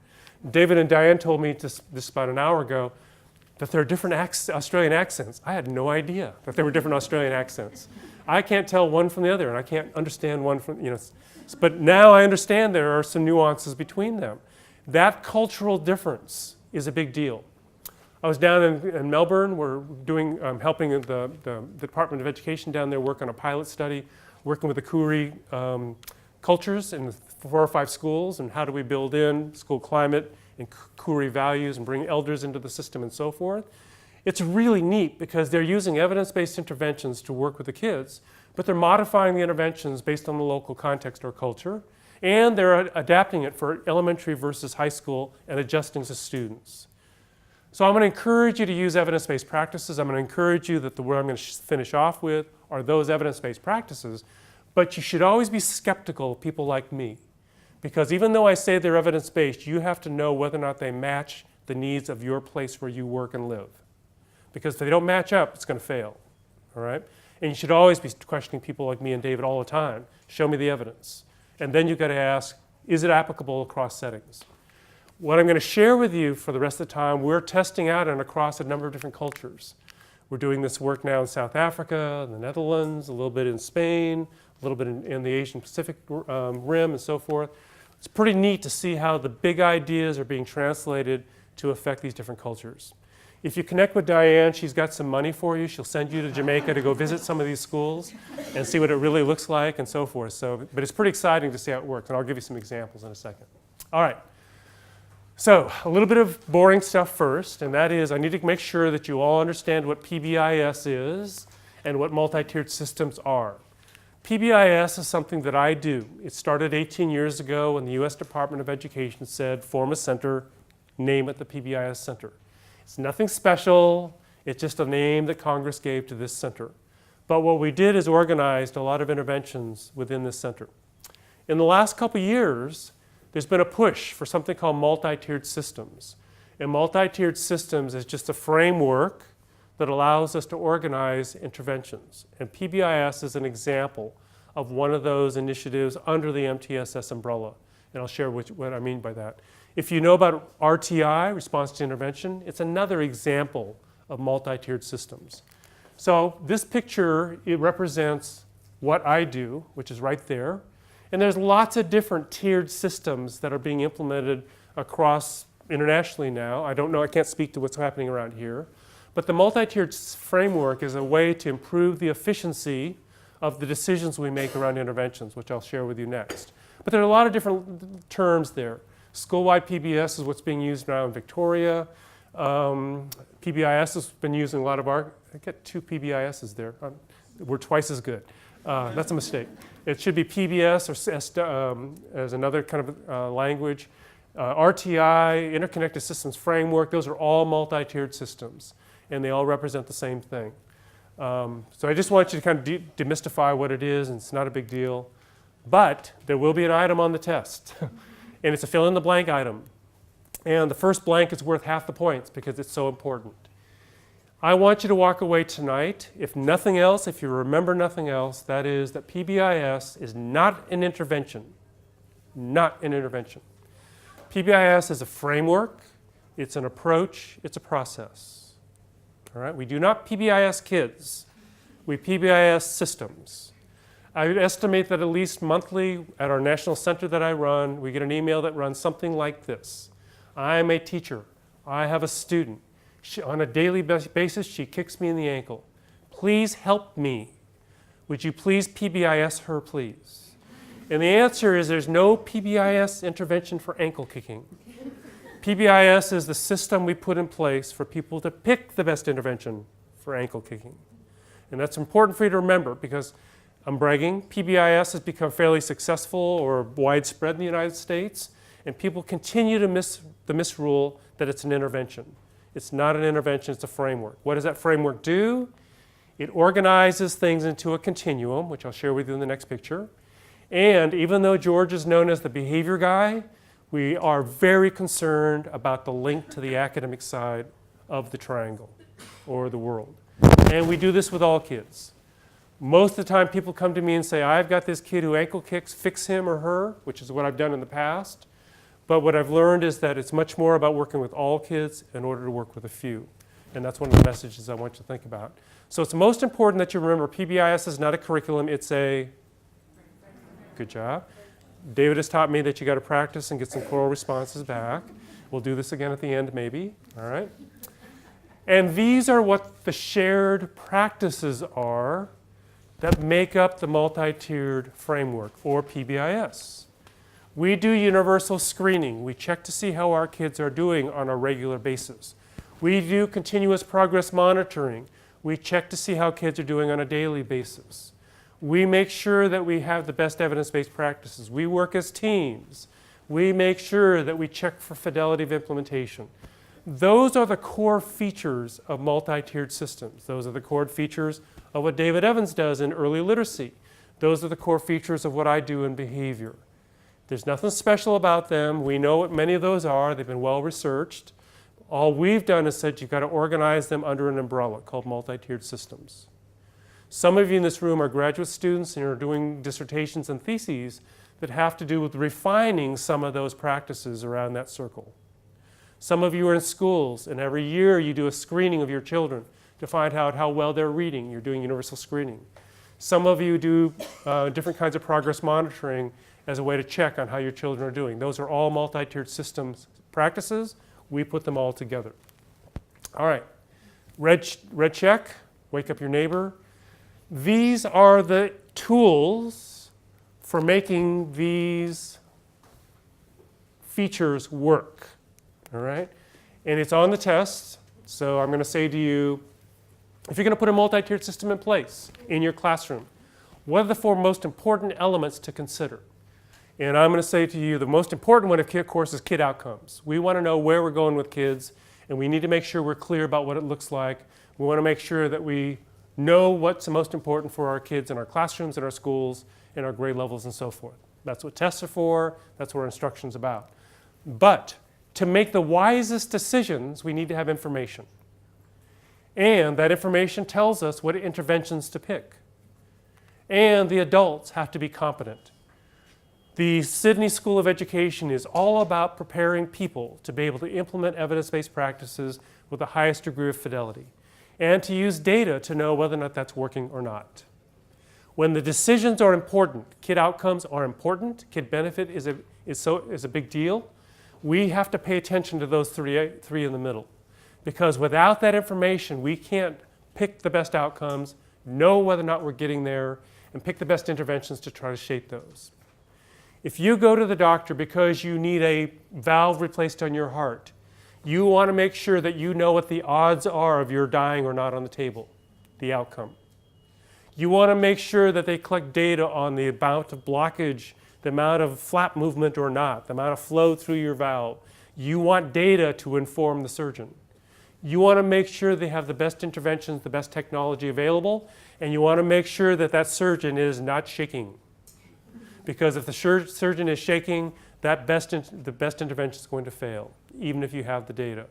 David and Diane told me this about an hour ago that there are different Australian accents. I had no idea that there were different Australian accents. I can't tell one from the other, and I can't understand one from, but now I understand there are some nuances between them. That cultural difference is a big deal. I was down in Melbourne. We're doing, helping the Department of Education down there work on a pilot study, working with the Koori cultures in 4 or 5 schools, and how do we build in school climate and Koori values and bring elders into the system and so forth. It's really neat because they're using evidence-based interventions to work with the kids, but they're modifying the interventions based on the local context or culture, and they're adapting it for elementary versus high school and adjusting to students. So I'm going to encourage you to use evidence-based practices. I'm going to encourage you that the word I'm going to finish off with are those evidence-based practices, but you should always be skeptical of people like me, because even though I say they're evidence-based, you have to know whether or not they match the needs of your place where you work and live. Because if they don't match up, it's going to fail, all right? And you should always be questioning people like me and David all the time. Show me the evidence. And then you've got to ask, is it applicable across settings? What I'm going to share with you for the rest of the time, we're testing out and across a number of different cultures. We're doing this work now in South Africa, the Netherlands, a little bit in Spain, a little bit in the Asian Pacific Rim and so forth. It's pretty neat to see how the big ideas are being translated to affect these different cultures. If you connect with Diane, she's got some money for you. She'll send you to Jamaica to go visit some of these schools and see what it really looks like and so forth. But it's pretty exciting to see how it works, and I'll give you some examples in a second. All right. So a little bit of boring stuff first, and that is I need to make sure that you all understand what Pbis is and what multi-tiered systems are. Pbis is something that I do. It started 18 years ago when the U.S. Department of Education said, form a center, name it the Pbis Center. It's nothing special. It's just a name that Congress gave to this center. But what we did is organized a lot of interventions within this center. In the last couple years, there's been a push for something called multi-tiered systems. And multi-tiered systems is just a framework that allows us to organize interventions. And Pbis is an example of one of those initiatives under the MTSS umbrella. And I'll share what I mean by that. If you know about RTI, response to intervention, it's another example of multi-tiered systems. So this picture, it represents what I do, which is right there. And there's lots of different tiered systems that are being implemented across internationally now. I don't know, I can't speak to what's happening around here. But the multi-tiered framework is a way to improve the efficiency of the decisions we make around interventions, which I'll share with you next. But there are a lot of different terms there. School-wide PBS is what's being used now in Victoria. Pbis has been using a lot of I get 2 PBISs there. We're twice as good. That's a mistake. It should be PBS or as another kind of language. RTI, Interconnected Systems Framework, those are all multi-tiered systems, and they all represent the same thing. So I just want you to kind of demystify what it is, and it's not a big deal. But there will be an item on the test, and it's a fill-in-the-blank item. And the first blank is worth half the points because it's so important. I want you to walk away tonight, if nothing else, if you remember nothing else, that is that Pbis is not an intervention. Not an intervention. Pbis is a framework, it's an approach, it's a process. All right? We do not Pbis kids, we Pbis systems. I would estimate that at least monthly at our national center that I run, we get an email that runs something like this. I'm a teacher, I have a student. On a daily basis, she kicks me in the ankle. Please help me. Would you please Pbis her, please? And the answer is there's no Pbis intervention for ankle kicking. Pbis is the system we put in place for people to pick the best intervention for ankle kicking. And that's important for you to remember because I'm bragging, Pbis has become fairly successful or widespread in the United States. And people continue to misrule that it's an intervention. It's not an intervention, it's a framework. What does that framework do? It organizes things into a continuum, which I'll share with you in the next picture. And even though George is known as the behavior guy, we are very concerned about the link to the academic side of the triangle or the world. And we do this with all kids. Most of the time people come to me and say, I've got this kid who ankle kicks, fix him or her, which is what I've done in the past. But what I've learned is that it's much more about working with all kids in order to work with a few. And that's one of the messages I want you to think about. So it's most important that you remember PBIS is not a curriculum, it's a, good job. David has taught me that you got to practice and get some choral responses back. We'll do this again at the end maybe, all right? And these are what the shared practices are that make up the multi-tiered framework, or PBIS. We do universal screening. We check to see how our kids are doing on a regular basis. We do continuous progress monitoring. We check to see how kids are doing on a daily basis. We make sure that we have the best evidence-based practices. We work as teams. We make sure that we check for fidelity of implementation. Those are the core features of multi-tiered systems. Those are the core features of what David Evans does in early literacy. Those are the core features of what I do in behavior. There's nothing special about them. We know what many of those are. They've been well researched. All we've done is said you've got to organize them under an umbrella called multi-tiered systems. Some of you in this room are graduate students and you're doing dissertations and theses that have to do with refining some of those practices around that circle. Some of you are in schools, and every year you do a screening of your children to find out how well they're reading. You're doing universal screening. Some of you do different kinds of progress monitoring as a way to check on how your children are doing. Those are all multi-tiered systems practices. We put them all together. All right, red check, wake up your neighbor. These are the tools for making these features work. All right, and it's on the test. So I'm going to say to you, if you're going to put a multi-tiered system in place in your classroom, what are the four most important elements to consider? And I'm going to say to you, the most important one, of course, is kid outcomes. We want to know where we're going with kids, and we need to make sure we're clear about what it looks like. We want to make sure that we know what's the most important for our kids in our classrooms, in our schools, in our grade levels, and so forth. That's what tests are for. That's what our instruction's about. But to make the wisest decisions, we need to have information. And that information tells us what interventions to pick. And the adults have to be competent. The Sydney School of Education is all about preparing people to be able to implement evidence-based practices with the highest degree of fidelity and to use data to know whether or not that's working or not. When the decisions are important, kid outcomes are important, kid benefit is a big deal, we have to pay attention to those three in the middle. Because without that information, we can't pick the best outcomes, know whether or not we're getting there, and pick the best interventions to try to shape those. If you go to the doctor because you need a valve replaced on your heart, you want to make sure that you know what the odds are of your dying or not on the table, the outcome. You want to make sure that they collect data on the amount of blockage, the amount of flap movement or not, the amount of flow through your valve. You want data to inform the surgeon. You want to make sure they have the best interventions, the best technology available, and you want to make sure that that surgeon is not shaking. Because if the surgeon is shaking, the best intervention is going to fail, even if you have the data.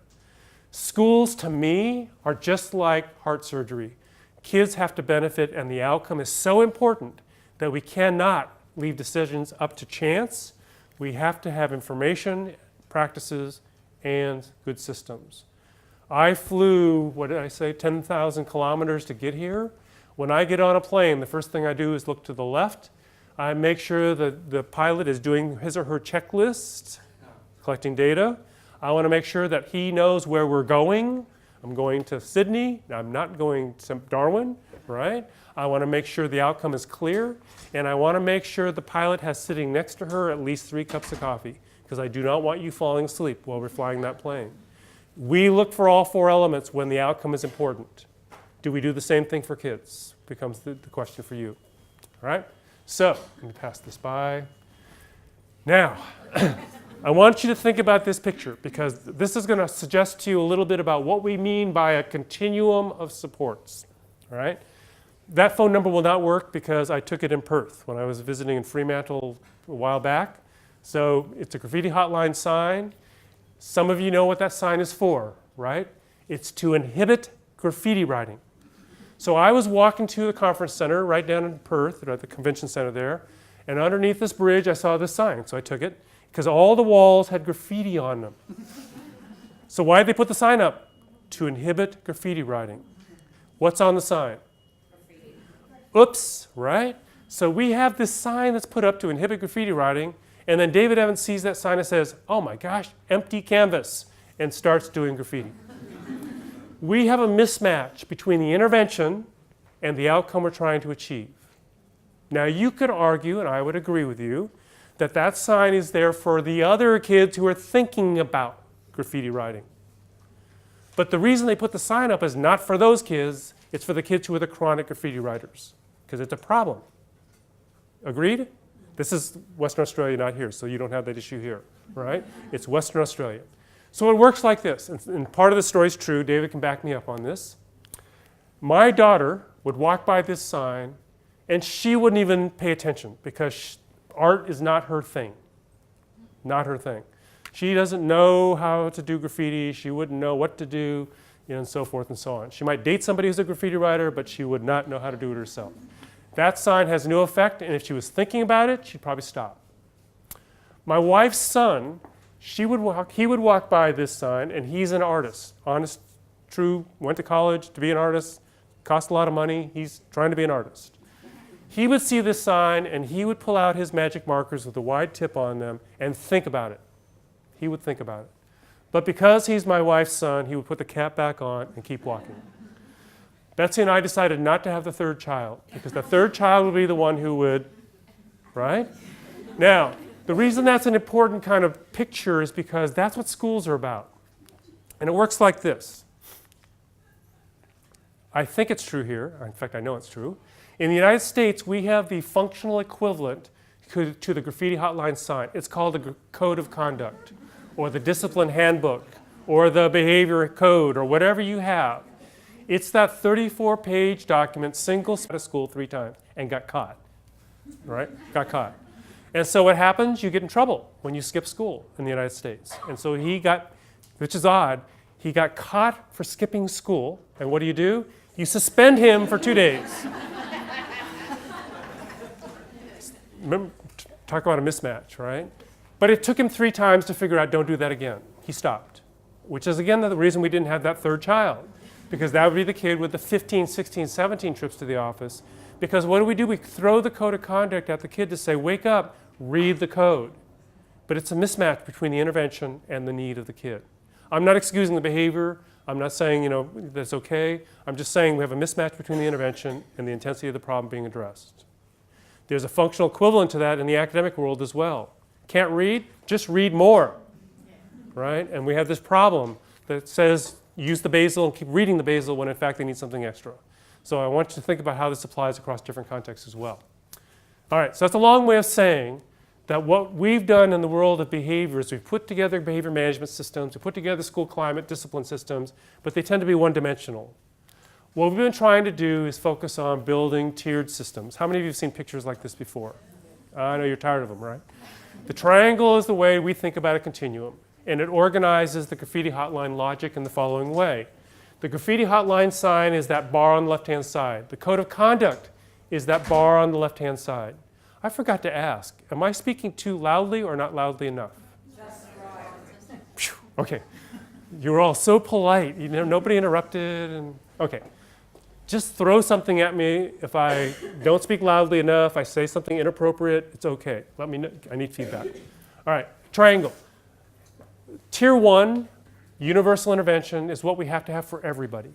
Schools, to me, are just like heart surgery. Kids have to benefit, and the outcome is so important that we cannot leave decisions up to chance. We have to have information, practices, and good systems. I flew, what did I say, 10,000 kilometers to get here. When I get on a plane, the first thing I do is look to the left. I make sure that the pilot is doing his or her checklist, collecting data. I want to make sure that he knows where we're going. I'm going to Sydney. I'm not going to Darwin, right? I want to make sure the outcome is clear. And I want to make sure the pilot has sitting next to her at least 3 cups of coffee, because I do not want you falling asleep while we're flying that plane. We look for all 4 elements when the outcome is important. Do we do the same thing for kids? Becomes the question for you. All right? So, let me pass this by. Now, I want you to think about this picture because this is going to suggest to you a little bit about what we mean by a continuum of supports. All right? That phone number will not work because I took it in Perth when I was visiting in Fremantle a while back. So it's a graffiti hotline sign. Some of you know what that sign is for, right? It's to inhibit graffiti writing. So I was walking to the conference center right down in Perth, at the convention center there, and underneath this bridge I saw this sign, so I took it, because all the walls had graffiti on them. So why did they put the sign up? To inhibit graffiti writing. What's on the sign? Graffiti. Oops, right? So we have this sign that's put up to inhibit graffiti writing, and then David Evans sees that sign and says, oh my gosh, empty canvas, and starts doing graffiti. We have a mismatch between the intervention and the outcome we're trying to achieve. Now you could argue, and I would agree with you, that that sign is there for the other kids who are thinking about graffiti writing. But the reason they put the sign up is not for those kids, it's for the kids who are the chronic graffiti writers, because it's a problem. Agreed? This is Western Australia, not here, so you don't have that issue here, right? It's Western Australia. So it works like this, and part of the story is true. David can back me up on this. My daughter would walk by this sign, and she wouldn't even pay attention because art is not her thing. Not her thing. She doesn't know how to do graffiti. She wouldn't know what to do, and so forth and so on. She might date somebody who's a graffiti writer, but she would not know how to do it herself. That sign has no effect, and if she was thinking about it, she'd probably stop. My wife's son, he would walk by this sign, and he's an artist. Honest, true, went to college to be an artist, cost a lot of money. He's trying to be an artist. He would see this sign, and he would pull out his magic markers with a wide tip on them and think about it. He would think about it. But because he's my wife's son, he would put the cap back on and keep walking. Betsy and I decided not to have the third child, because the third child would be the one who would, right? Now, the reason that's an important kind of picture is because that's what schools are about. And it works like this. I think it's true here. In fact, I know it's true. In the United States, we have the functional equivalent to the graffiti hotline sign. It's called the Code of Conduct, or the Discipline Handbook, or the Behavior Code, or whatever you have. It's that 34-page document, single out of school 3 times, and got caught, right? Got caught. And so what happens? You get in trouble when you skip school in the United States. And so he got, which is odd, he got caught for skipping school. And what do? You suspend him for 2 days. Remember, talk about a mismatch, right? But it took him 3 times to figure out, don't do that again. He stopped, which is, again, the reason we didn't have that third child, because that would be the kid with the 15, 16, 17 trips to the office. Because what do? We throw the code of conduct at the kid to say, wake up, read the code. But it's a mismatch between the intervention and the need of the kid. I'm not excusing the behavior. I'm not saying, that's okay. I'm just saying we have a mismatch between the intervention and the intensity of the problem being addressed. There's a functional equivalent to that in the academic world as well. Can't read? Just read more, right? And we have this problem that says use the basal and keep reading the basal when in fact they need something extra. So I want you to think about how this applies across different contexts as well. All right, so that's a long way of saying that what we've done in the world of behavior is we've put together behavior management systems, we put together school climate discipline systems, but they tend to be one-dimensional. What we've been trying to do is focus on building tiered systems. How many of you have seen pictures like this before? I know you're tired of them, right? The triangle is the way we think about a continuum, and it organizes the graffiti hotline logic in the following way. The graffiti hotline sign is that bar on the left-hand side. The code of conduct is that bar on the left-hand side. I forgot to ask, am I speaking too loudly or not loudly enough? Just right. Okay. You were all so polite. Nobody interrupted. And okay. Just throw something at me. If I don't speak loudly enough, I say something inappropriate, it's okay. Let me know. I need feedback. All right. Triangle. Tier 1, universal intervention, is what we have to have for everybody.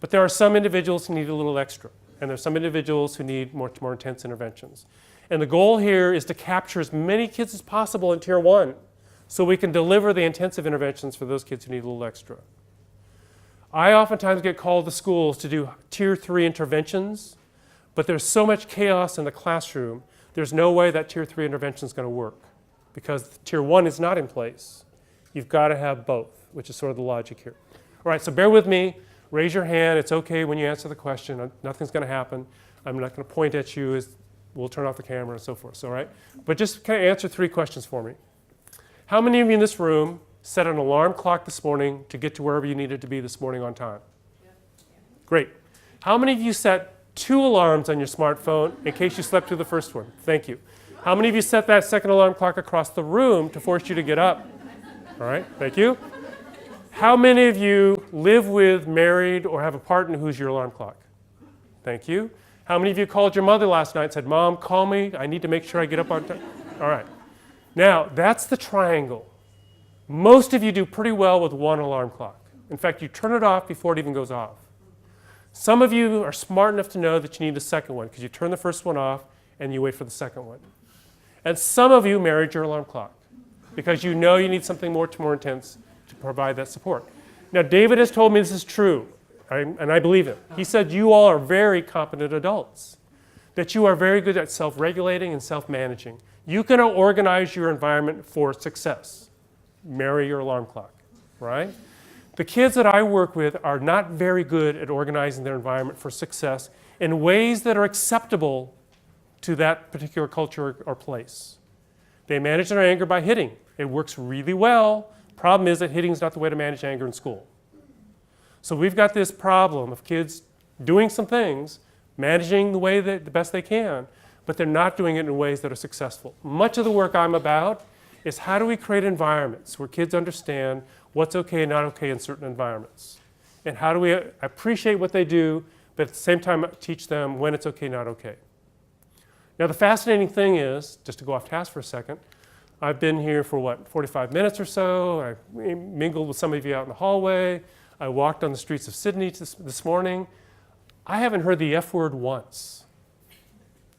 But there are some individuals who need a little extra. And there's some individuals who need much more intense interventions. And the goal here is to capture as many kids as possible in Tier 1 so we can deliver the intensive interventions for those kids who need a little extra. I oftentimes get called to schools to do Tier 3 interventions, but there's so much chaos in the classroom, there's no way that Tier 3 intervention is going to work because tier 1 is not in place. You've got to have both, which is sort of the logic here. All right, so bear with me. Raise your hand. It's okay when you answer the question. Nothing's going to happen. I'm not going to point at you. We'll turn off the camera and so forth, all right? But just kind of answer 3 questions for me. How many of you in this room set an alarm clock this morning to get to wherever you needed to be this morning on time? Yeah. Great. How many of you set 2 alarms on your smartphone in case you slept through the first one? Thank you. How many of you set that second alarm clock across the room to force you to get up? All right, thank you. How many of you live with, married, or have a partner who's your alarm clock? Thank you. How many of you called your mother last night and said, Mom, call me. I need to make sure I get up on time. All right. Now, that's the triangle. Most of you do pretty well with 1 alarm clock. In fact, you turn it off before it even goes off. Some of you are smart enough to know that you need a second one because you turn the first one off and you wait for the second one. And some of you married your alarm clock because you know you need something more intense to provide that support. Now, David has told me this is true, and I believe him. He said you all are very competent adults, that you are very good at self-regulating and self-managing. You can organize your environment for success. Marry your alarm clock, right? The kids that I work with are not very good at organizing their environment for success in ways that are acceptable to that particular culture or place. They manage their anger by hitting. It works really well. Problem is that hitting is not the way to manage anger in school. So we've got this problem of kids doing some things, managing the way that the best they can, but they're not doing it in ways that are successful. Much of the work I'm about is how do we create environments where kids understand what's okay and not okay in certain environments. And how do we appreciate what they do, but at the same time teach them when it's okay, not okay. Now the fascinating thing is, just to go off task for a second, I've been here for 45 minutes or so. I mingled with some of you out in the hallway. I walked on the streets of Sydney this morning. I haven't heard the F word once.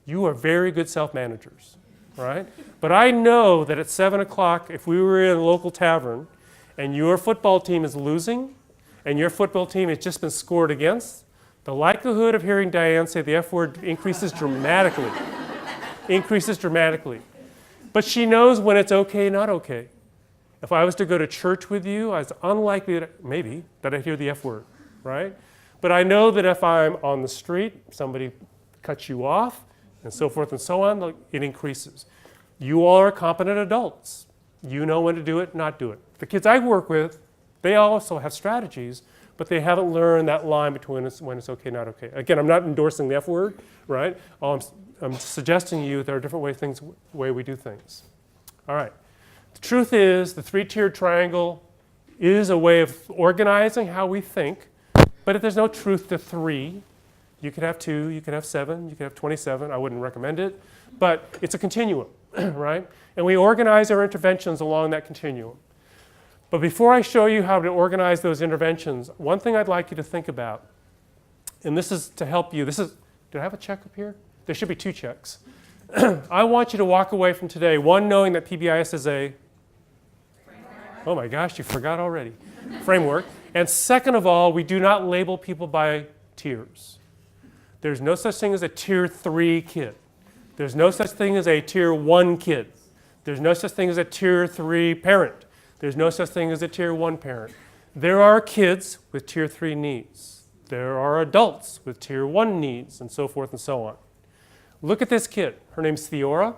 You are very good self-managers, right? But I know that at 7 o'clock, if we were in a local tavern and your football team is losing and your football team has just been scored against, the likelihood of hearing Diane say the F word increases dramatically. But she knows when it's okay, not okay. If I was to go to church with you, it's unlikely that I'd hear the F word, right? But I know that if I'm on the street, somebody cuts you off, and so forth and so on, it increases. You all are competent adults. You know when to do it, not do it. The kids I work with, they also have strategies, but they haven't learned that line between when it's okay, not okay. Again, I'm not endorsing the F word, right? I'm suggesting to you there are different way we do things. All right. The truth is, the 3-tiered triangle is a way of organizing how we think, but if there's no truth to 3, you could have 2, you could have 7, you could have 27. I wouldn't recommend it, but it's a continuum, right? And we organize our interventions along that continuum. But before I show you how to organize those interventions, one thing I'd like you to think about, and this is to help you. Did I have a check up here? There should be 2 checks. I want you to walk away from today, one, knowing that Pbis is a framework. Oh my gosh, you forgot already. Framework. And second of all, we do not label people by tiers. There's no such thing as a tier 3 kid. There's no such thing as a tier 1 kid. There's no such thing as a tier 3 parent. There's no such thing as a tier 1 parent. There are kids with tier 3 needs. There are adults with tier 1 needs, and so forth and so on. Look at this kid. Her name's Theora.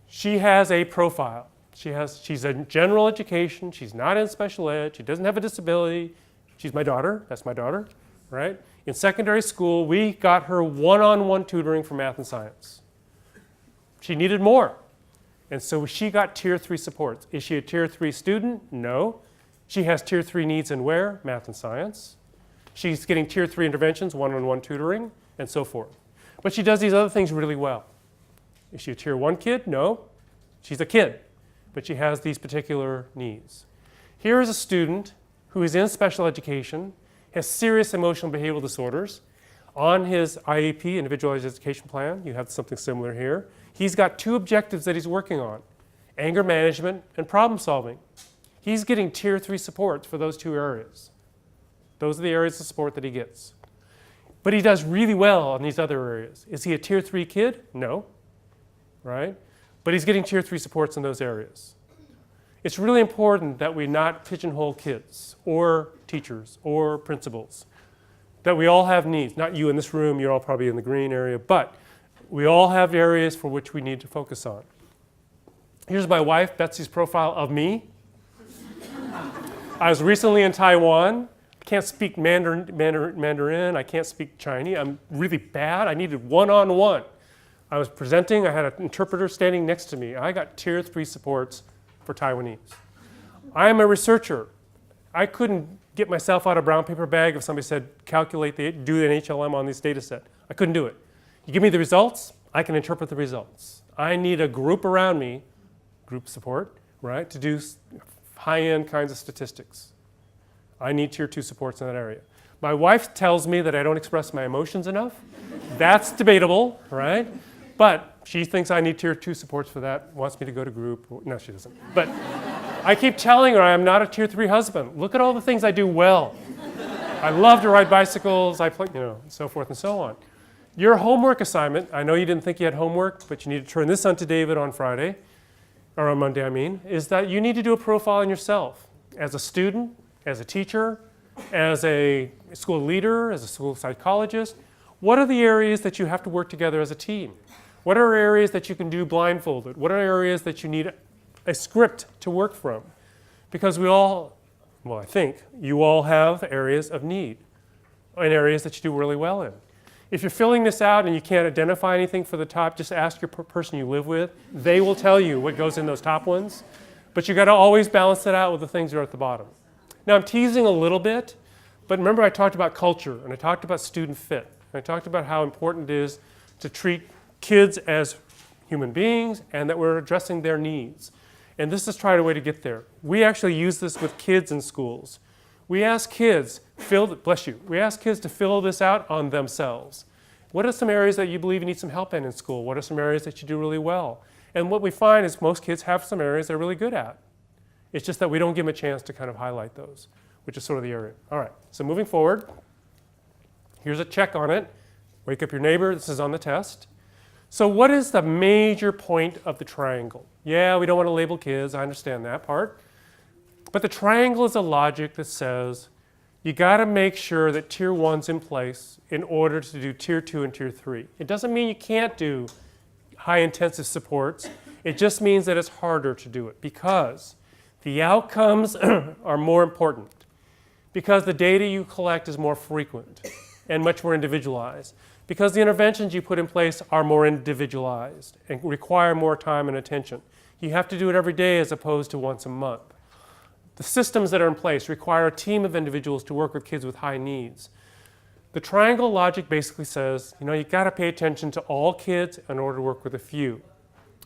She has a profile. She's in general education. She's not in special ed. She doesn't have a disability. She's my daughter. That's my daughter, right? In secondary school, we got her one-on-one tutoring for math and science. She needed more. And so she got tier 3 supports. Is she a tier 3 student? No. She has tier 3 needs in where? Math and science. She's getting tier 3 interventions, one-on-one tutoring, and so forth. But she does these other things really well. Is she a tier 1 kid? No. She's a kid, but she has these particular needs. Here is a student who is in special education, has serious emotional behavioral disorders. On his IEP, Individualized Education Plan, you have something similar here. He's got 2 objectives that he's working on: anger management and problem solving. He's getting tier 3 supports for those 2 areas. Those are the areas of support that he gets. But he does really well on these other areas. Is he a tier 3 kid? No, right? but he's getting tier 3 supports in those areas. It's really important that we not pigeonhole kids or teachers or principals, that we all have needs. Not you in this room, you're all probably in the green area, but we all have areas for which we need to focus on. Here's my wife, Betsy's profile of me. I was recently in Taiwan. I can't speak Mandarin. I can't speak Chinese. I'm really bad. I needed one-on-one. I was presenting. I had an interpreter standing next to me. I got tier 3 supports for Taiwanese. I am a researcher. I couldn't get myself out of a brown paper bag if somebody said, do an HLM on this data set. I couldn't do it. You give me the results, I can interpret the results. I need a group around me, group support, right, to do high-end kinds of statistics. I need tier 2 supports in that area. My wife tells me that I don't express my emotions enough. That's debatable, right? But she thinks I need tier 2 supports for that, wants me to go to group. No, she doesn't. But I keep telling her I'm not a tier 3 husband. Look at all the things I do well. I love to ride bicycles, I play, so forth and so on. Your homework assignment, I know you didn't think you had homework, but you need to turn this on to David on Friday, or on Monday, I mean, is that you need to do a profile on yourself as a student, as a teacher, as a school leader, as a school psychologist. What are the areas that you have to work together as a team? What are areas that you can do blindfolded? What are areas that you need a script to work from? Because we all, well, I think you all have areas of need and areas that you do really well in. If you're filling this out and you can't identify anything for the top, just ask your person you live with. They will tell you what goes in those top ones. But you got to always balance it out with the things that are at the bottom. Now I'm teasing a little bit, but remember I talked about culture and I talked about student fit. And I talked about how important it is to treat kids as human beings and that we're addressing their needs. And this is trying a way to get there. We actually use this with kids in schools. We ask kids, we ask kids to fill this out on themselves. What are some areas that you believe you need some help in school? What are some areas that you do really well? And what we find is most kids have some areas they're really good at. It's just that we don't give them a chance to kind of highlight those, which is sort of the area. All right, so moving forward, here's a check on it. Wake up your neighbor, this is on the test. So what is the major point of the triangle? Yeah, we don't want to label kids, I understand that part. But the triangle is a logic that says you got to make sure that tier 1's in place in order to do tier 2 and tier 3. It doesn't mean you can't do high intensive supports. It just means that it's harder to do it because the outcomes are more important, because the data you collect is more frequent and much more individualized, because the interventions you put in place are more individualized and require more time and attention. You have to do it every day as opposed to once a month. The systems that are in place require a team of individuals to work with kids with high needs. The triangle logic basically says, you've got to pay attention to all kids in order to work with a few.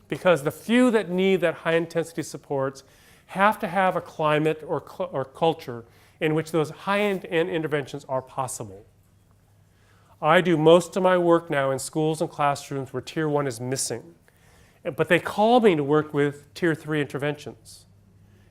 Because the few that need that high intensity supports have to have a climate or culture in which those high-end interventions are possible. I do most of my work now in schools and classrooms where tier 1 is missing. But they call me to work with tier 3 interventions.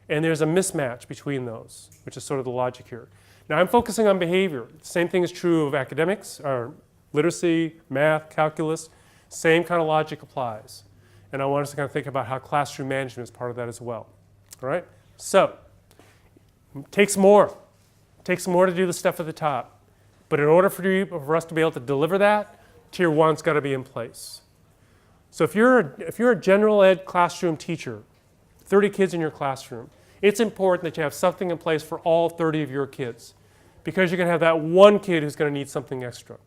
And there's a mismatch between those, which is sort of the logic here. Now I'm focusing on behavior. The same thing is true of academics, or literacy, math, calculus. Same kind of logic applies. And I want us to kind of think about how classroom management is part of that as well. All right? So, it takes more. It takes more to do the stuff at the top. But in order for us to be able to deliver that, tier 1's got to be in place. So if you're a general ed classroom teacher, 30 kids in your classroom, it's important that you have something in place for all 30 of your kids, because you're going to have that one kid who's going to need something extra,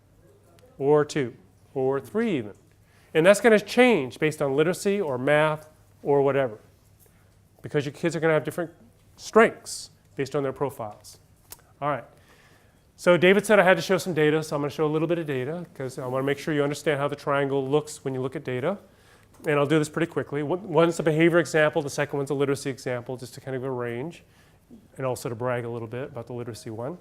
or 2, or 3 even. And that's going to change based on literacy or math or whatever, because your kids are going to have different strengths based on their profiles. All right. So David said I had to show some data, so I'm going to show a little bit of data because I want to make sure you understand how the triangle looks when you look at data. And I'll do this pretty quickly. One's a behavior example, the second one's a literacy example, just to kind of arrange, and also to brag a little bit about the literacy one.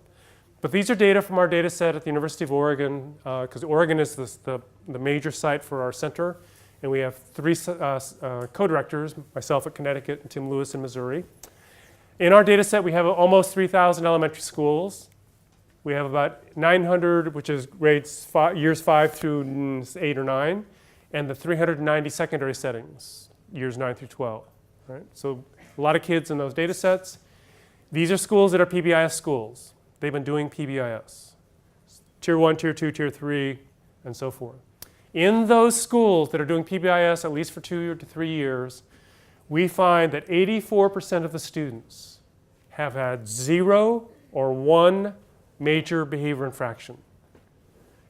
But these are data from our data set at the University of Oregon, because Oregon is the major site for our center. And we have 3 co-directors, myself at Connecticut and Tim Lewis in Missouri. In our data set, we have almost 3,000 elementary schools. We have about 900, which is years 5 through 8 or 9, and the 390 secondary settings. years 9 through 12. Right? So a lot of kids in those data sets. These are schools that are PBIS schools. They've been doing PBIS. Tier 1, Tier 2, Tier 3, and so forth. In those schools that are doing PBIS at least for 2 to 3 years, we find that 84% of the students have had 0 or 1 major behavior infraction.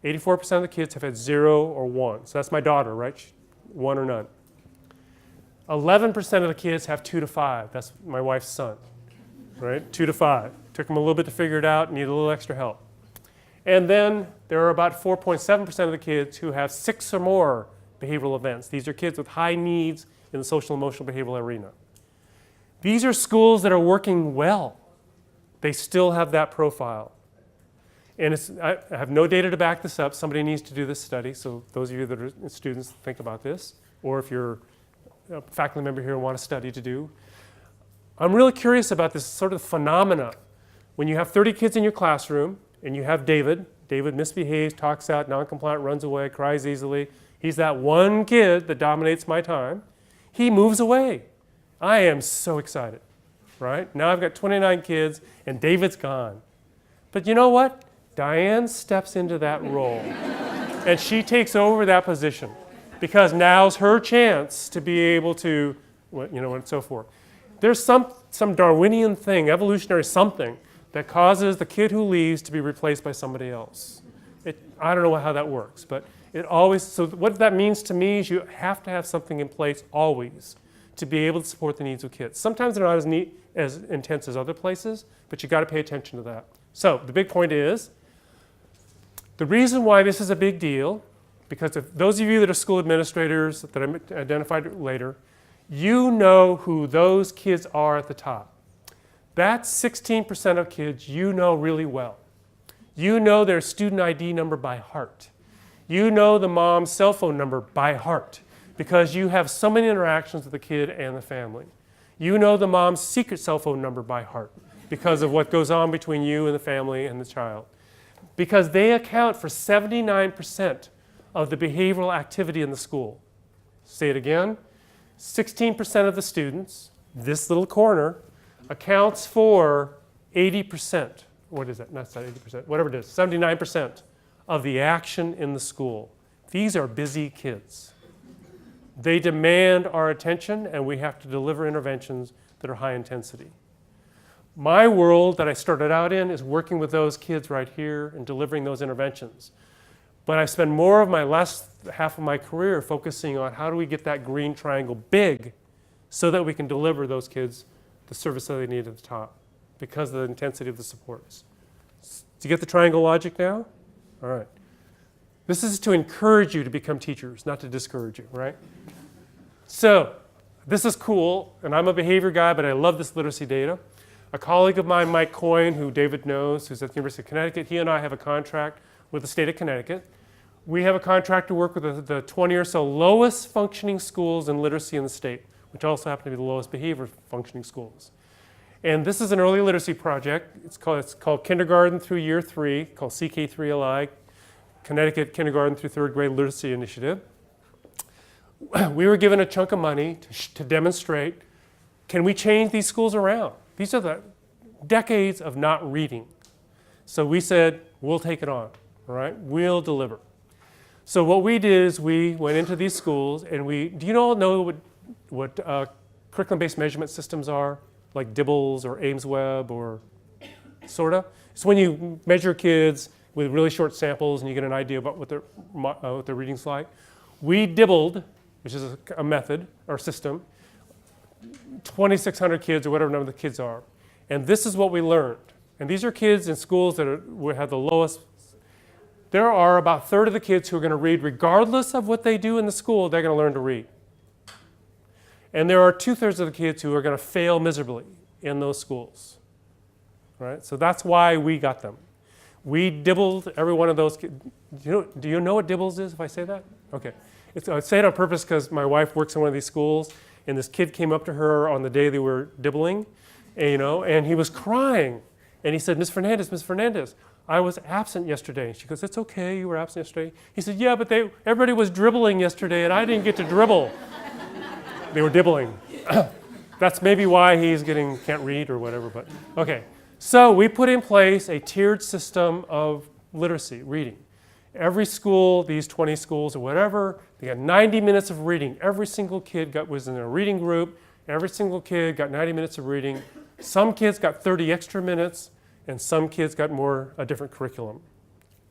84% of the kids have had 0 or 1. So that's my daughter, right? 1 or none. 11% of the kids have 2 to 5. That's my wife's son, right? 2 to 5. Took them a little bit to figure it out, need a little extra help. And then there are about 4.7% of the kids who have 6 or more behavioral events. These are kids with high needs in the social, emotional, behavioral arena. These are schools that are working well. They still have that profile. And I have no data to back this up. Somebody needs to do this study. So those of you that are students, think about this. Or if you're a faculty member here and want a study to do. I'm really curious about this sort of phenomena. When you have 30 kids in your classroom, and you have David misbehaves, talks out, non-compliant, runs away, cries easily. He's that one kid that dominates my time. He moves away. I am so excited, right? Now I've got 29 kids and David's gone. But you know what? Diane steps into that role and she takes over that position because now's her chance to be able to, and so forth. There's some Darwinian thing, evolutionary something, that causes the kid who leaves to be replaced by somebody else. I don't know how that works, but so what that means to me is you have to have something in place always to be able to support the needs of kids. Sometimes they're not as intense as other places, but you got to pay attention to that. So the big point is, the reason why this is a big deal, because if those of you that are school administrators that I identified later, you know who those kids are at the top. That's 16% of kids you know really well. You know their student ID number by heart. You know the mom's cell phone number by heart because you have so many interactions with the kid and the family. You know the mom's secret cell phone number by heart because of what goes on between you and the family and the child. Because they account for 79% of the behavioral activity in the school. Say it again. 16% of the students, this little corner, accounts for 80%. What is that? Not 80%. Whatever it is. 79% of the action in the school. These are busy kids. They demand our attention, and we have to deliver interventions that are high intensity. My world that I started out in is working with those kids right here and delivering those interventions. But I spend more of my last half of my career focusing on how do we get that green triangle big so that we can deliver those kids the service that they need at the top because of the intensity of the supports. Do you get the triangle logic now? All right. This is to encourage you to become teachers, not to discourage you, right? So this is cool, and I'm a behavior guy, but I love this literacy data. A colleague of mine, Mike Coyne, who David knows, who's at the University of Connecticut, he and I have a contract with the state of Connecticut. We have a contract to work with the 20 or so lowest functioning schools in literacy in the state, which also happen to be the lowest behavior functioning schools. And this is an early literacy project. It's called Kindergarten through Year 3, called CK3LI, Connecticut Kindergarten through 3rd Grade Literacy Initiative. We were given a chunk of money to demonstrate, can we change these schools around? These are the decades of not reading. So we said, we'll take it on, all right? We'll deliver. So what we did is we went into these schools and do you all know what curriculum-based measurement systems are? Like Dibbles or AimsWeb or sorta? It's when you measure kids with really short samples and you get an idea about what their reading's like. We Dibbled, which is a method or system, 2,600 kids or whatever number the kids are. And this is what we learned. And these are kids in schools that have the lowest. There are about a third of the kids who are going to read regardless of what they do in the school, they're going to learn to read. And there are 2/3 of the kids who are going to fail miserably in those schools. Right? So that's why we got them. We Dibbled every one of those kids. Do you know what Dibbles is if I say that? Okay. I say it on purpose because my wife works in one of these schools, and this kid came up to her on the day they were dibbling, and he was crying. And he said, Ms. Fernandez, I was absent yesterday. She goes, it's okay, you were absent yesterday. He said, yeah, but everybody was dribbling yesterday, and I didn't get to dribble. They were dibbling. That's maybe why he's can't read or whatever, but okay. So we put in place a tiered system of literacy, reading. Every school, these 20 schools or whatever, they got 90 minutes of reading. Every single kid was in a reading group. Every single kid got 90 minutes of reading. Some kids got 30 extra minutes, and some kids got a different curriculum.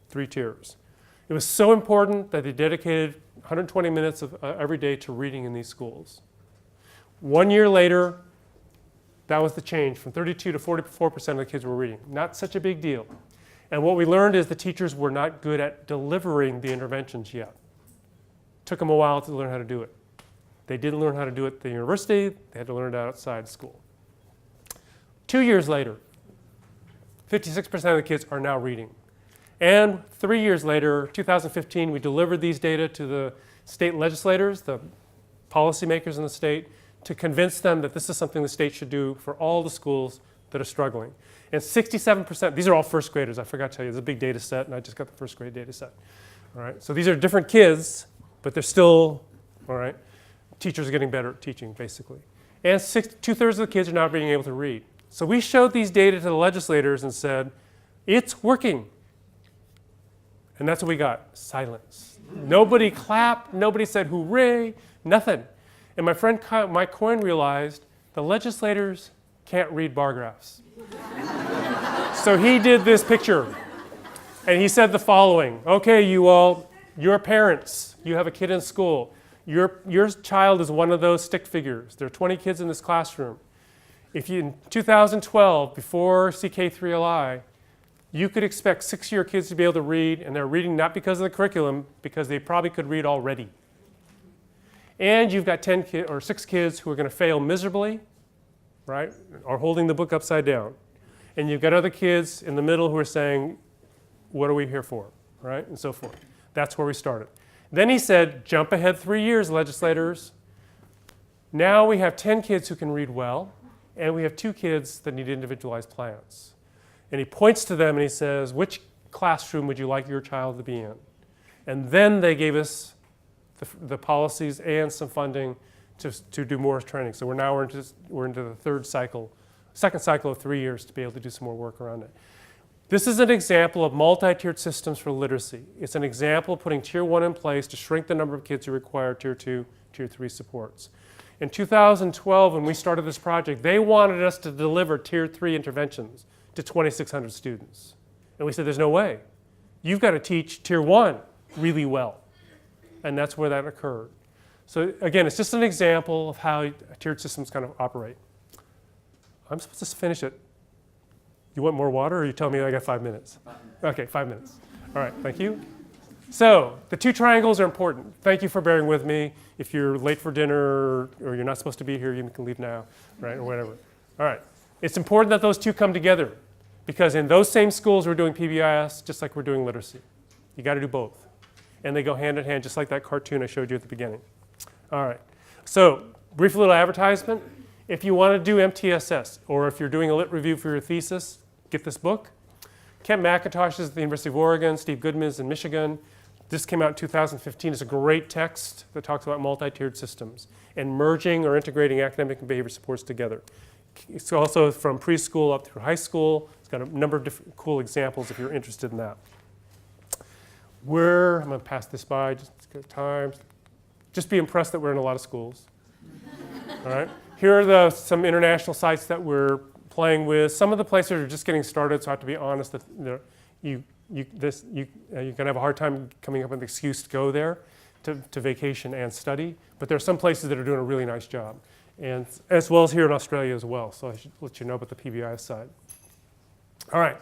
3 tiers. It was so important that they dedicated 120 minutes of every day to reading in these schools. 1 year later, that was the change. From 32 to 44% of the kids were reading. Not such a big deal. And what we learned is the teachers were not good at delivering the interventions yet. Took them a while to learn how to do it. They didn't learn how to do it at the university. They had to learn it outside school. 2 years later, 56% of the kids are now reading. And 3 years later, 2015, we delivered these data to the state legislators, the policymakers in the state, to convince them that this is something the state should do for all the schools that are struggling. And 67%, these are all first graders, I forgot to tell you, it's a big data set, and I just got the first grade data set. All right, so these are different kids, but they're still, all right, teachers are getting better at teaching, basically. And 2/3 of the kids are now being able to read. So we showed these data to the legislators and said, it's working. And that's what we got, silence. Nobody clapped, nobody said hooray, nothing. And my friend Mike Coyne realized the legislators can't read bar graphs. So he did this picture. And he said the following, okay, you all, you're parents, you have a kid in school. Your child is one of those stick figures. There are 20 kids in this classroom. If you, in 2012, before CK3LI, you could expect 6-year kids to be able to read, and they're reading not because of the curriculum, because they probably could read already. And you've got 6 kids who are going to fail miserably, right, or holding the book upside down. And you've got other kids in the middle who are saying, what are we here for, right, and so forth. That's where we started. Then he said, jump ahead 3 years, legislators. Now we have 10 kids who can read well, and we have 2 kids that need individualized plans. And he points to them and he says, which classroom would you like your child to be in? And then they gave us the policies and some funding to do more training. So we're into the second cycle of 3 years to be able to do some more work around it. This is an example of multi-tiered systems for literacy. It's an example of putting Tier 1 in place to shrink the number of kids who require Tier 2, Tier 3 supports. In 2012, when we started this project, they wanted us to deliver Tier 3 interventions to 2,600 students. And we said, there's no way. You've got to teach Tier 1 really well. And that's where that occurred. So again, it's just an example of how tiered systems kind of operate. I'm supposed to finish it. You want more water, or you tell me I got 5 minutes? Okay, 5 minutes. All right, thank you. So the 2 triangles are important. Thank you for bearing with me. If you're late for dinner or you're not supposed to be here, you can leave now, right, or whatever. All right, it's important that those 2 come together, because in those same schools we're doing PBIS just like we're doing literacy. You got to do both. And they go hand in hand, just like that cartoon I showed you at the beginning. All right, so brief little advertisement. If you want to do MTSS, or if you're doing a lit review for your thesis, get this book. Kent McIntosh is at the University of Oregon, Steve Goodman is in Michigan. This came out in 2015. It's a great text that talks about multi-tiered systems and merging or integrating academic and behavior supports together. It's also from preschool up through high school. It's got a number of different cool examples if you're interested in that. I'm going to pass this by, just good time. Just be impressed that we're in a lot of schools. All right. Here are some international sites that we're playing with. Some of the places are just getting started, so I have to be honest that you're going to have a hard time coming up with an excuse to go there to vacation and study. But there are some places that are doing a really nice job, and as well as here in Australia as well. So I should let you know about the PBI side. All right,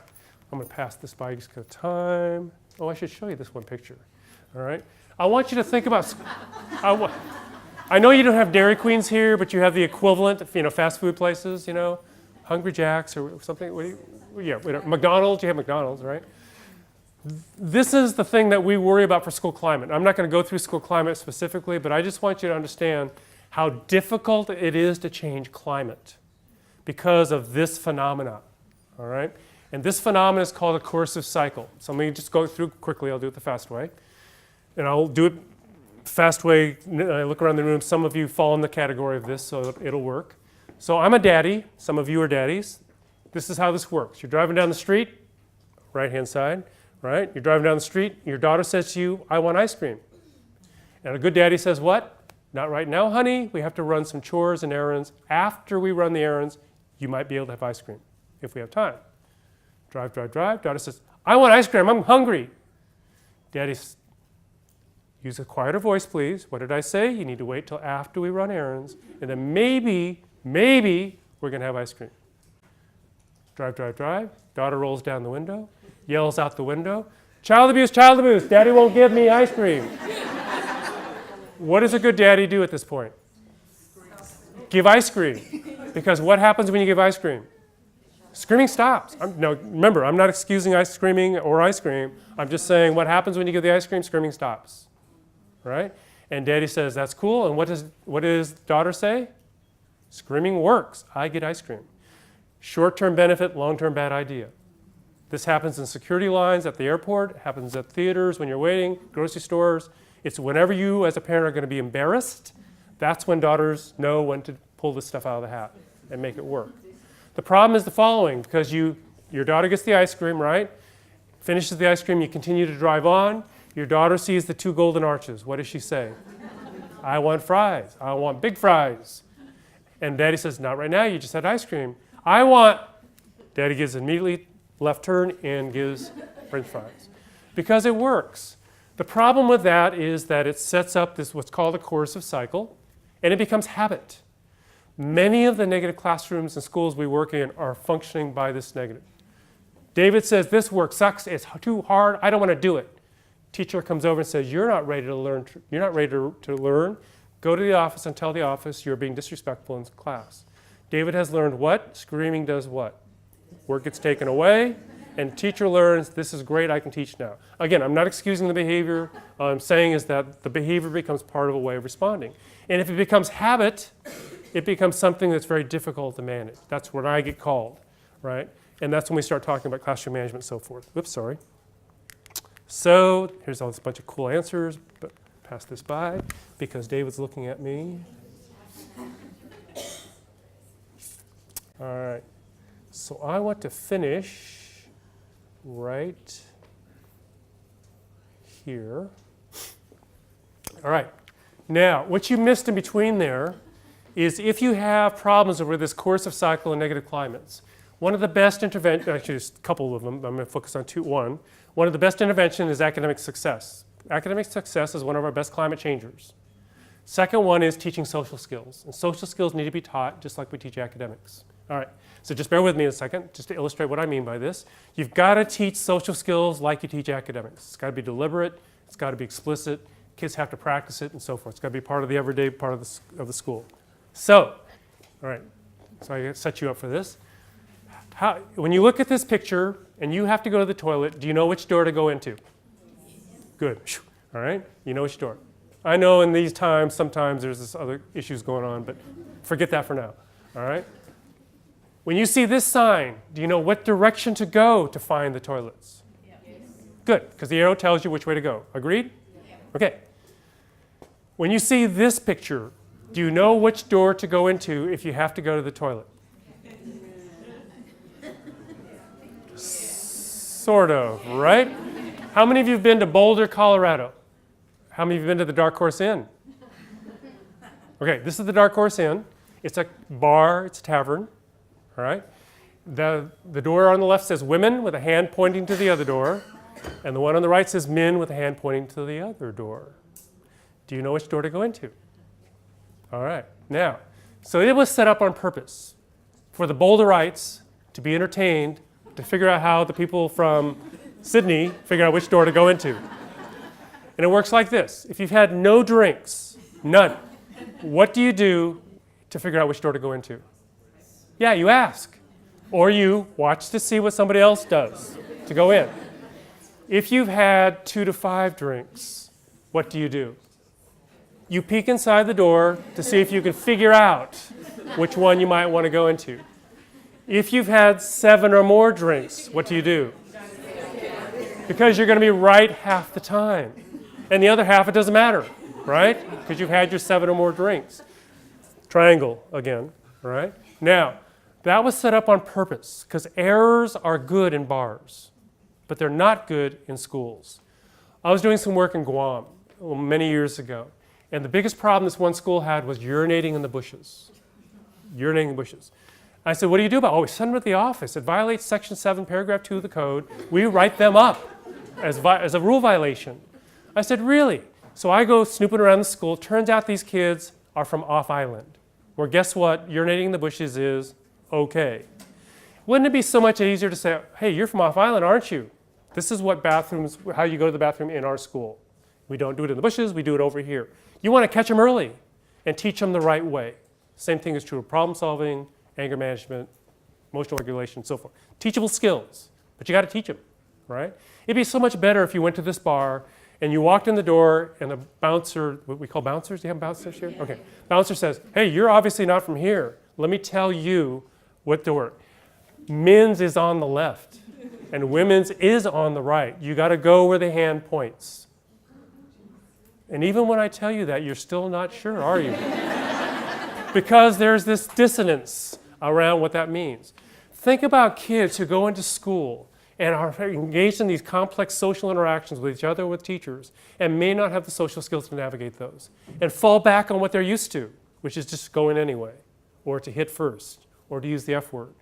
I'm going to pass this by just because of time. Oh, I should show you this one picture. All right, I want you to think about. I know you don't have Dairy Queens here, but you have the equivalent of, fast food places, Hungry Jack's or something. McDonald's, you have McDonald's, right? This is the thing that we worry about for school climate. I'm not going to go through school climate specifically, but I just want you to understand how difficult it is to change climate because of this phenomena, all right? And this phenomenon is called a coercive cycle. So let me just go through quickly. I'll do it the fast way. And I'll do it fast way, I look around the room, some of you fall in the category of this, so it'll work. So I'm a daddy, some of you are daddies. This is how this works. You're driving down the street, right-hand side, right? You're driving down the street, your daughter says to you, I want ice cream. And a good daddy says, what? Not right now, honey. We have to run some chores and errands. After we run the errands, you might be able to have ice cream, if we have time. Drive, drive, drive. Daughter says, I want ice cream, I'm hungry. Daddy says, use a quieter voice, please. What did I say? You need to wait till after we run errands, and then maybe we're going to have ice cream. Drive, drive, drive. Daughter rolls down the window, yells out the window, child abuse, Daddy won't give me ice cream. What does a good daddy do at this point? Give ice cream. Because what happens when you give ice cream? Screaming stops. Now, remember, I'm not excusing screaming or ice cream. I'm just saying what happens when you give the ice cream? Screaming stops. Right? And daddy says, that's cool. And what does daughter say? Screaming works. I get ice cream. Short-term benefit, long-term bad idea. This happens in security lines at the airport, happens at theaters when you're waiting, grocery stores. It's whenever you as a parent are going to be embarrassed, that's when daughters know when to pull this stuff out of the hat and make it work. The problem is the following, because your daughter gets the ice cream, right? Finishes the ice cream, you continue to drive on. Your daughter sees the two golden arches. What does she say? I want fries. I want big fries. And daddy says, not right now, you just had ice cream. Daddy gives immediately left turn and gives french fries. Because it works. The problem with that is that it sets up this what's called a coercive cycle, and it becomes habit. Many of the negative classrooms and schools we work in are functioning by this negative. David says, this work sucks, it's too hard, I don't want to do it. Teacher comes over and says, you're not ready to learn. You're not ready to learn. Go to the office and tell the office you're being disrespectful in class. David has learned what? Screaming does what? Work gets taken away, and teacher learns, this is great, I can teach now. Again, I'm not excusing the behavior. All I'm saying is that the behavior becomes part of a way of responding. And if it becomes habit, it becomes something that's very difficult to manage. That's when I get called, right? And that's when we start talking about classroom management and so forth. Whoops, sorry. So here's all this bunch of cool answers, but pass this by because David's looking at me. All right. So I want to finish right here. All right. Now, what you missed in between there is if you have problems over this coercive cycle and negative climates, one of the best interventions, actually there's a couple of them, I'm going to focus on one. One of the best interventions is academic success. Academic success is one of our best climate changers. Second one is teaching social skills. And social skills need to be taught just like we teach academics. All right, so just bear with me a second, just to illustrate what I mean by this. You've got to teach social skills like you teach academics. It's got to be deliberate, it's got to be explicit, kids have to practice it and so forth. It's got to be part of the everyday part of the school. So, all right, so I set you up for this. When you look at this picture and you have to go to the toilet, do you know which door to go into? Good, all right, you know which door. I know in these times, sometimes there's this other issues going on, but forget that for now, all right? When you see this sign, do you know what direction to go to find the toilets? Yes. Good, because the arrow tells you which way to go. Agreed? Yeah. Okay. When you see this picture, do you know which door to go into if you have to go to the toilet? Sort of, right? How many of you have been to Boulder, Colorado? How many of you have been to the Dark Horse Inn? Okay, this is the Dark Horse Inn. It's a bar, it's a tavern. All right? The door on the left says women with a hand pointing to the other door, and the one on the right says men with a hand pointing to the other door. Do you know which door to go into? All right. Now, so it was set up on purpose for the Boulderites to be entertained, to figure out how the people from Sydney figure out which door to go into. And it works like this. If you've had no drinks, none, what do you do to figure out which door to go into? Yeah, you ask. Or you watch to see what somebody else does to go in. If you've had 2 to 5 drinks, what do? You peek inside the door to see if you can figure out which one you might want to go into. If you've had 7 or more drinks, what do? Because you're going to be right half the time. And the other half, it doesn't matter. right? Because you've had your 7 or more drinks. Triangle again, right? Now, that was set up on purpose because errors are good in bars, but they're not good in schools. I was doing some work in Guam many years ago, and the biggest problem this one school had was urinating in the bushes. Urinating in the bushes. I said, what do you do about it? Oh, we send them to the office. It violates Section 7, Paragraph 2 of the code. We write them up as a rule violation. I said, really? So I go snooping around the school. Turns out these kids are from off-island, where guess what? Urinating in the bushes is okay. Wouldn't it be so much easier to say, hey, you're from off-island, aren't you? This is what bathrooms, how you go to the bathroom in our school. We don't do it in the bushes, we do it over here. You want to catch them early and teach them the right way. Same thing is true of problem solving, anger management, emotional regulation, and so forth. Teachable skills, but you got to teach them, right? It'd be so much better if you went to this bar and you walked in the door and the bouncer, what we call bouncers, do you have bouncers here? Okay. Bouncer says, hey, you're obviously not from here. Let me tell you what to work. Men's is on the left and women's is on the right. You got to go where the hand points. And even when I tell you that, you're still not sure, are you? Because there's this dissonance around what that means. Think about kids who go into school and are engaged in these complex social interactions with each other, with teachers, and may not have the social skills to navigate those, and fall back on what they're used to, which is just go in anyway, or to hit first, or to use the F word.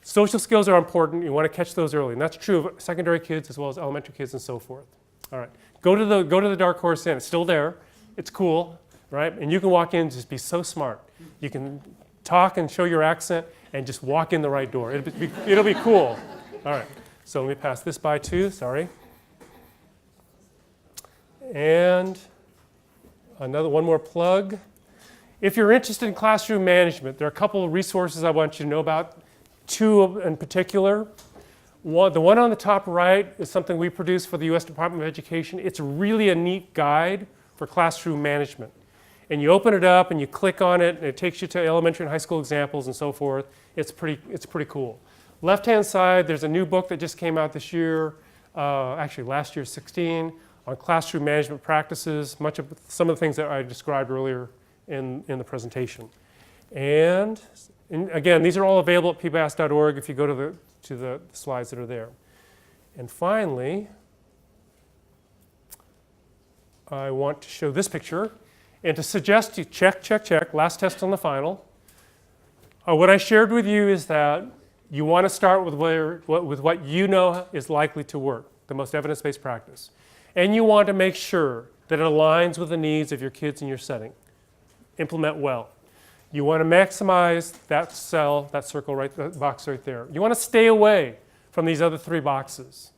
Social skills are important. You want to catch those early, and that's true of secondary kids as well as elementary kids and so forth. All right, go to the Dark Horse Inn. It's still there. It's cool, right? And you can walk in and just be so smart. You can talk and show your accent and just walk in the right door. It'll be cool. All right, so let me pass this by too, sorry. And one more plug. If you're interested in classroom management, there are a couple of resources I want you to know about, 2 in particular. The one on the top right is something we produce for the U.S. Department of Education. It's really a neat guide for classroom management. And you open it up and you click on it, and it takes you to elementary and high school examples and so forth. It's pretty cool. Left-hand side, there's a new book that just came out this year, actually last year, 16, on classroom management practices, some of the things that I described earlier in the presentation. And again, these are all available at pbis.org if you go to the slides that are there. And finally, I want to show this picture and to suggest you check, last test on the final. What I shared with you is that you want to start with what you know is likely to work, the most evidence-based practice. And you want to make sure that it aligns with the needs of your kids in your setting. Implement well. You want to maximize that cell, that circle, that box right there. You want to stay away from these other 3 boxes.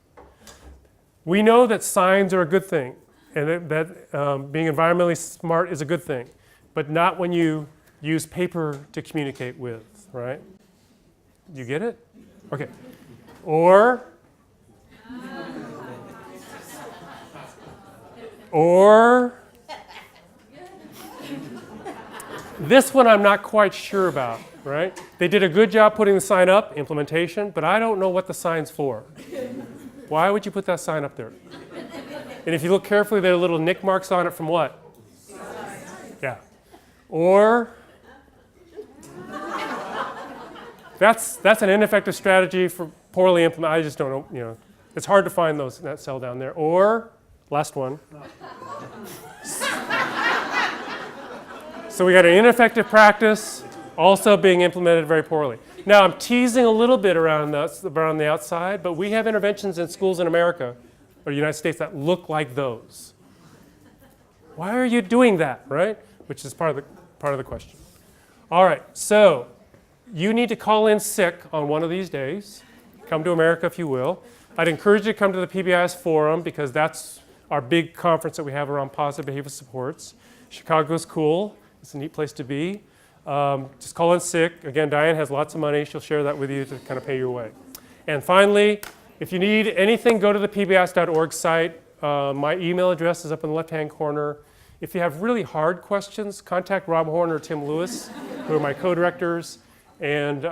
We know that signs are a good thing, and that being environmentally smart is a good thing, but not when you use paper to communicate with, right? You get it? Okay. Or this one I'm not quite sure about, right? They did a good job putting the sign up, implementation, but I don't know what the sign's for. Why would you put that sign up there? And if you look carefully, there are little nick marks on it from what? Yeah. Or that's an ineffective strategy for poorly implemented. I just don't know, it's hard to find that cell down there. Or, last one. So we got an ineffective practice also being implemented very poorly. Now I'm teasing a little bit around the outside, but we have interventions in schools in America or the United States that look like those. Why are you doing that, right? Which is part of the question. All right, so you need to call in sick on one of these days. Come to America if you will. I'd encourage you to come to the PBIS Forum because that's our big conference that we have around positive behavior supports. Chicago's cool. It's a neat place to be. Just call in sick. Again, Diane has lots of money. She'll share that with you to kind of pay your way. And finally, if you need anything, go to the pbis.org site. My email address is up in the left-hand corner. If you have really hard questions, contact Rob Horn or Tim Lewis, who are my co-directors. And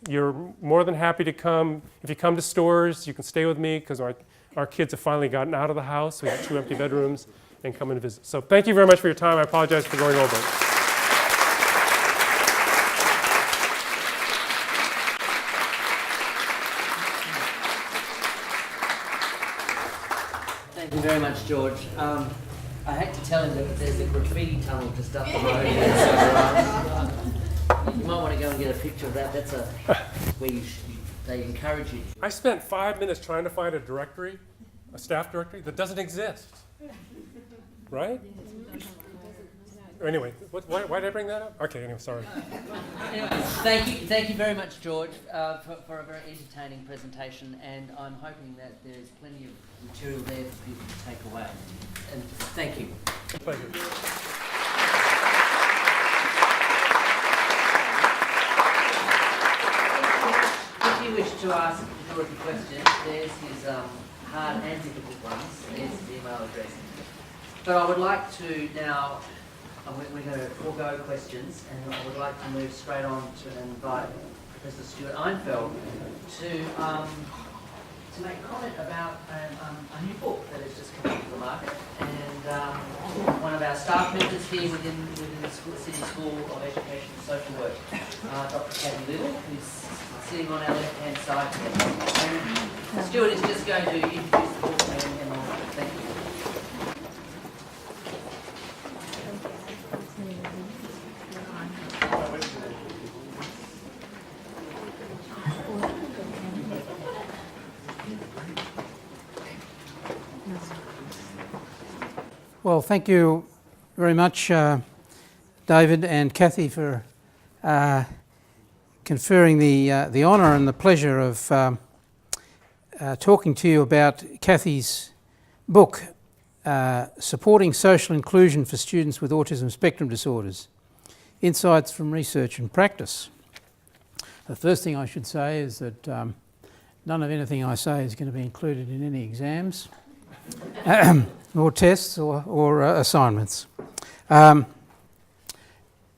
you're more than happy to come. If you come to stores, you can stay with me because our kids have finally gotten out of the house. We have 2 empty bedrooms. and come and visit. So thank you very much for your time. I apologize for going over. Thank you very much, George. I hate to tell him that there's a graffiti tunnel just up the road here, so you might want to go and get a picture of that. That's where they encourage you. I spent 5 minutes trying to find a directory, a staff directory, that doesn't exist. Right? Anyway, why did I bring that up? Okay, anyway, sorry. Anyway, thank you very much, George, for a very entertaining presentation, and I'm hoping that there's plenty of material there for people to take away. And thank you. Pleasure. If you wish to ask George a question, there's his hard and difficult ones. There's his email address. But I would like to now, we're going to forego questions, and I would like to move straight on to invite Professor Stuart Einfeld to make a comment about a new book that has just come to the market. And one of our staff members here within the City School of Education and Social Work, Dr. Cathy Little, who's sitting on our left-hand side here. And Stuart is just going to introduce the book and I'll thank you. Well, thank you very much, David and Cathy, for conferring the honour and the pleasure of talking to you about Cathy's book, Supporting Social Inclusion for Students with Autism Spectrum Disorders, Insights from Research and Practice. The first thing I should say is that none of anything I say is going to be included in any exams. Or tests or assignments. Now,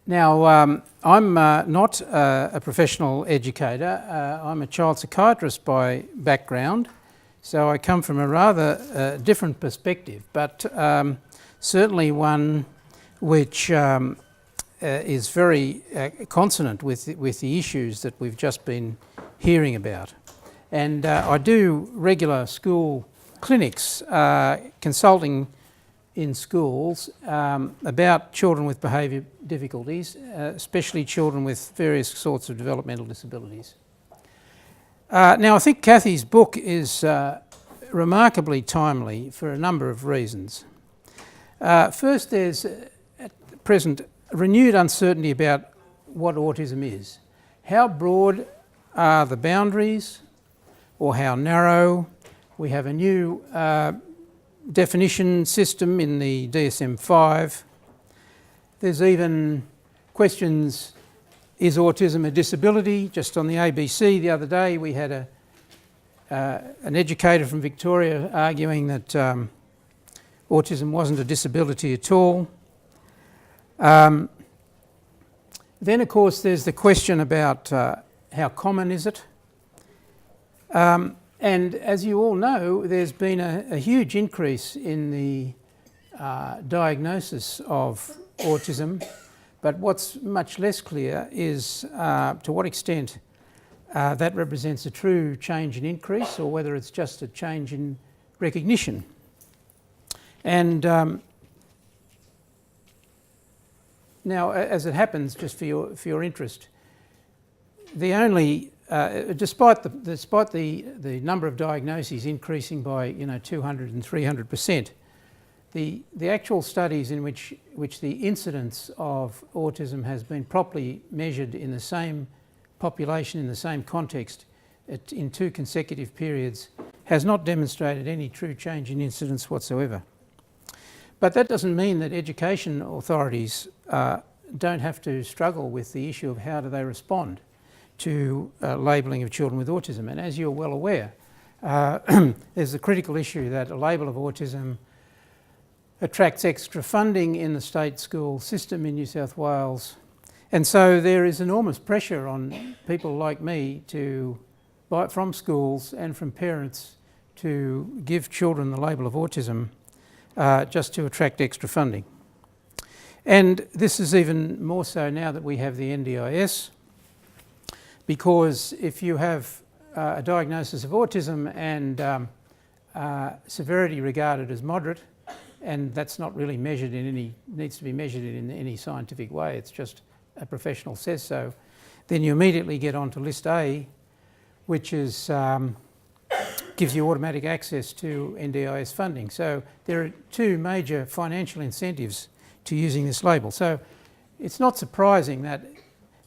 I'm not a professional educator. I'm a child psychiatrist by background, so I come from a rather different perspective, but certainly one which is very consonant with the issues that we've just been hearing about. And I do regular school clinics, consulting in schools about children with behaviour difficulties, especially children with various sorts of developmental disabilities. Now, I think Cathy's book is remarkably timely for a number of reasons. First, there's at present renewed uncertainty about what autism is. How broad are the boundaries, or how narrow? We have a new definition system in the DSM-5. There's even questions, is autism a disability? Just on the ABC the other day we had an educator from Victoria arguing that autism wasn't a disability at all. Then of course there's the question about how common is it? And as you all know, there's been a huge increase in the diagnosis of autism, but what's much less clear is to what extent that represents a true change in increase or whether it's just a change in recognition. And now, as it happens, just for your interest, the only despite the number of diagnoses increasing by 200 and 300%, the actual studies in which the incidence of autism has been properly measured in the same population in the same context in 2 consecutive periods has not demonstrated any true change in incidence whatsoever. But that doesn't mean that education authorities don't have to struggle with the issue of how do they respond to labelling of children with autism. And as you're well aware, there's the critical issue that a label of autism attracts extra funding in the state school system in New South Wales. And so there is enormous pressure on people like me from schools and from parents to give children the label of autism. just to attract extra funding. And this is even more so now that we have the NDIS, because if you have a diagnosis of autism and severity regarded as moderate, and that's not really measured in any, needs to be measured in any scientific way, it's just a professional says so, then you immediately get onto list A, which is gives you automatic access to NDIS funding. So there are two major financial incentives to using this label. So it's not surprising that,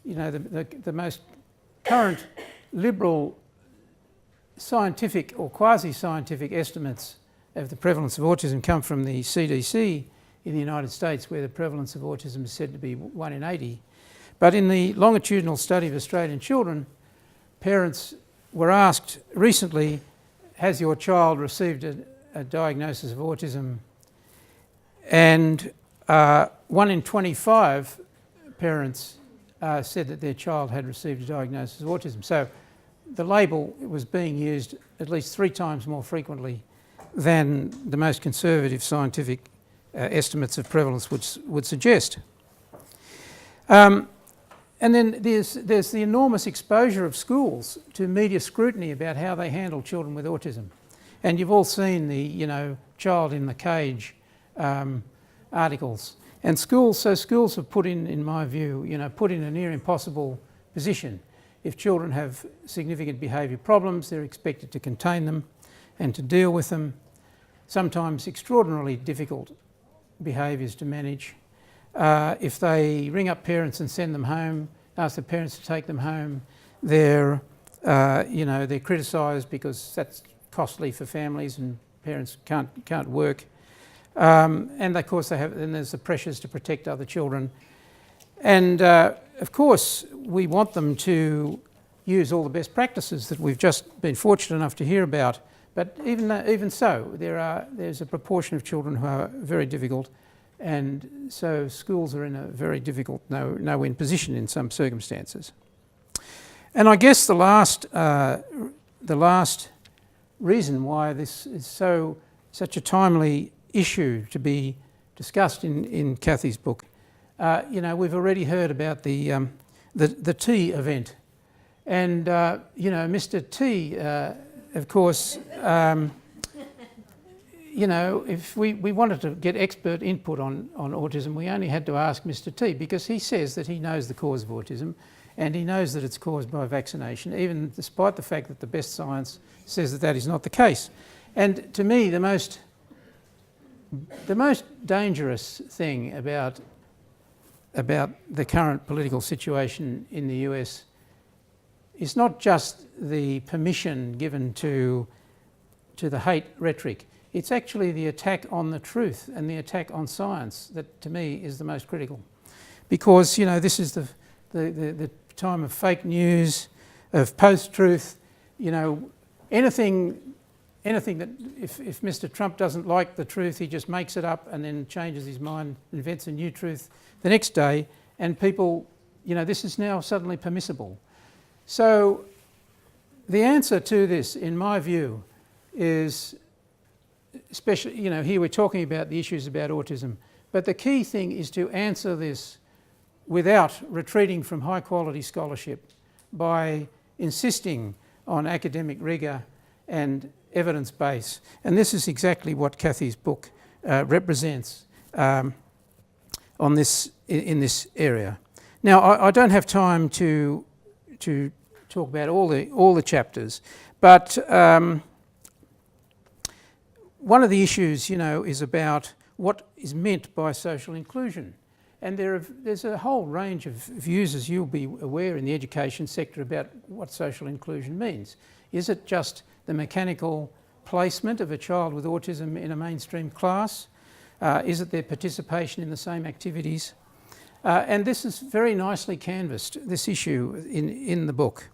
you know, the most current liberal scientific or quasi-scientific estimates of the prevalence of autism come from the CDC in the United States, where the prevalence of autism is said to be 1 in 80. But in the longitudinal study of Australian children, parents were asked recently, has your child received a diagnosis of autism? And 1 in 25 parents said that their child had received a diagnosis of autism. So the label was being used at least 3 times more frequently than the most conservative scientific estimates of prevalence would suggest. And then there's the enormous exposure of schools to media scrutiny about how they handle children with autism. And you've all seen the, you know, child in the cage articles. And schools have put in my view, you know, put in a near impossible position. If children have significant behaviour problems, they're expected to contain them and to deal with them. Sometimes extraordinarily difficult behaviours to manage. If they ring up parents and send them home, ask the parents to take them home, they're criticised because that's costly for families and parents can't work. And of course then there's the pressures to protect other children. And of course we want them to use all the best practices that we've just been fortunate enough to hear about. But even so, there's a proportion of children who are very difficult, and so schools are in a very difficult no-win position in some circumstances. And I guess the last reason why this is such a timely issue to be discussed in Kathy's book, we've already heard about the tea event, and Mr. T, of course. If we wanted to get expert input on autism, we only had to ask Mr. T, because he says that he knows the cause of autism and he knows that it's caused by vaccination, even despite the fact that the best science says that is not the case. And to me, the most dangerous thing about the current political situation in the US is not just the permission given to the hate rhetoric. It's actually the attack on the truth and the attack on science that, to me, is the most critical. Because, this is the time of fake news, of post-truth, anything that if Mr. Trump doesn't like the truth, he just makes it up and then changes his mind, invents a new truth the next day, and people, this is now suddenly permissible. So the answer to this, in my view, is, especially, here we're talking about the issues about autism, but the key thing is to answer this without retreating from high quality scholarship, by insisting on academic rigour and evidence base. And this is exactly what Kathy's book represents in this area. Now, I don't have time to talk about all the chapters, but one of the issues, is about what is meant by social inclusion. And there's a whole range of views, as you'll be aware, in the education sector about what social inclusion means. Is it just the mechanical placement of a child with autism in a mainstream class? Is it their participation in the same activities? And this is very nicely canvassed, this issue, in the book.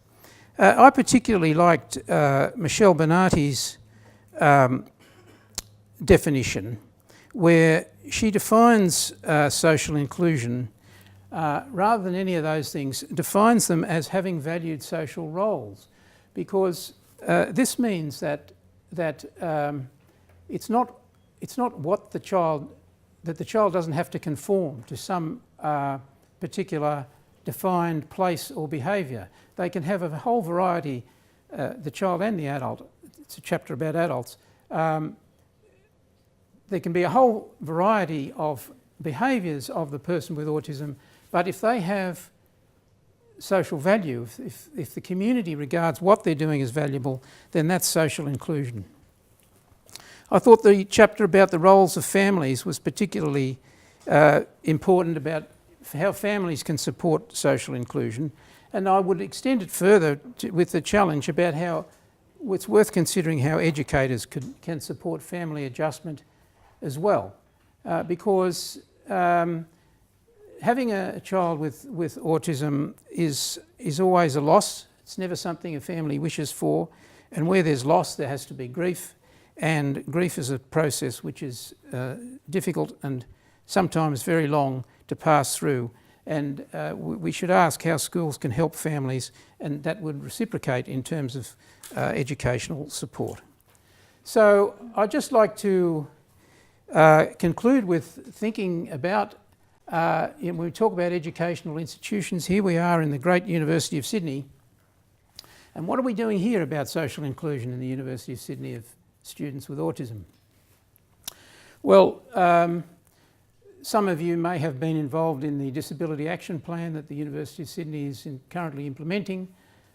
I particularly liked Michelle Bernati's definition, where she defines social inclusion, rather than any of those things, defines them as having valued social roles, because this means that it's not it's not what the child, that the child doesn't have to conform to some particular defined place or behaviour. They can have a whole variety, the child and the adult. It's a chapter about adults. There can be a whole variety of behaviours of the person with autism, but if they have social value, if the community regards what they're doing as valuable, then that's social inclusion. I thought the chapter about the roles of families was particularly important about how families can support social inclusion, and I would extend it further with the challenge about how it's worth considering how educators can support family adjustment as well, because having a child with autism is always a loss. It's never something a family wishes for, and where there's loss there has to be grief, and grief is a process which is difficult and sometimes very long to pass through, and we should ask how schools can help families, and that would reciprocate in terms of educational support. So I'd just like to conclude with thinking about, when we talk about educational institutions, here we are in the great University of Sydney, and what are we doing here about social inclusion in the University of Sydney of students with autism? Well, some of you may have been involved in the Disability Action Plan that the University of Sydney is currently implementing,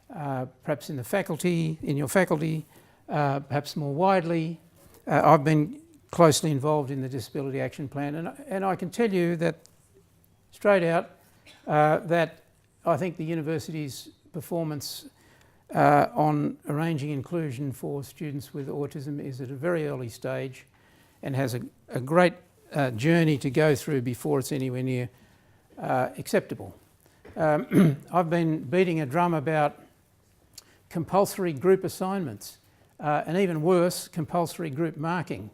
perhaps in the faculty, in your faculty, perhaps more widely. I've been closely involved in the Disability Action Plan, and I can tell you that straight out that I think the university's performance on arranging inclusion for students with autism is at a very early stage and has a great journey to go through before it's anywhere near acceptable. I've been beating a drum about compulsory group assignments and even worse, compulsory group marking.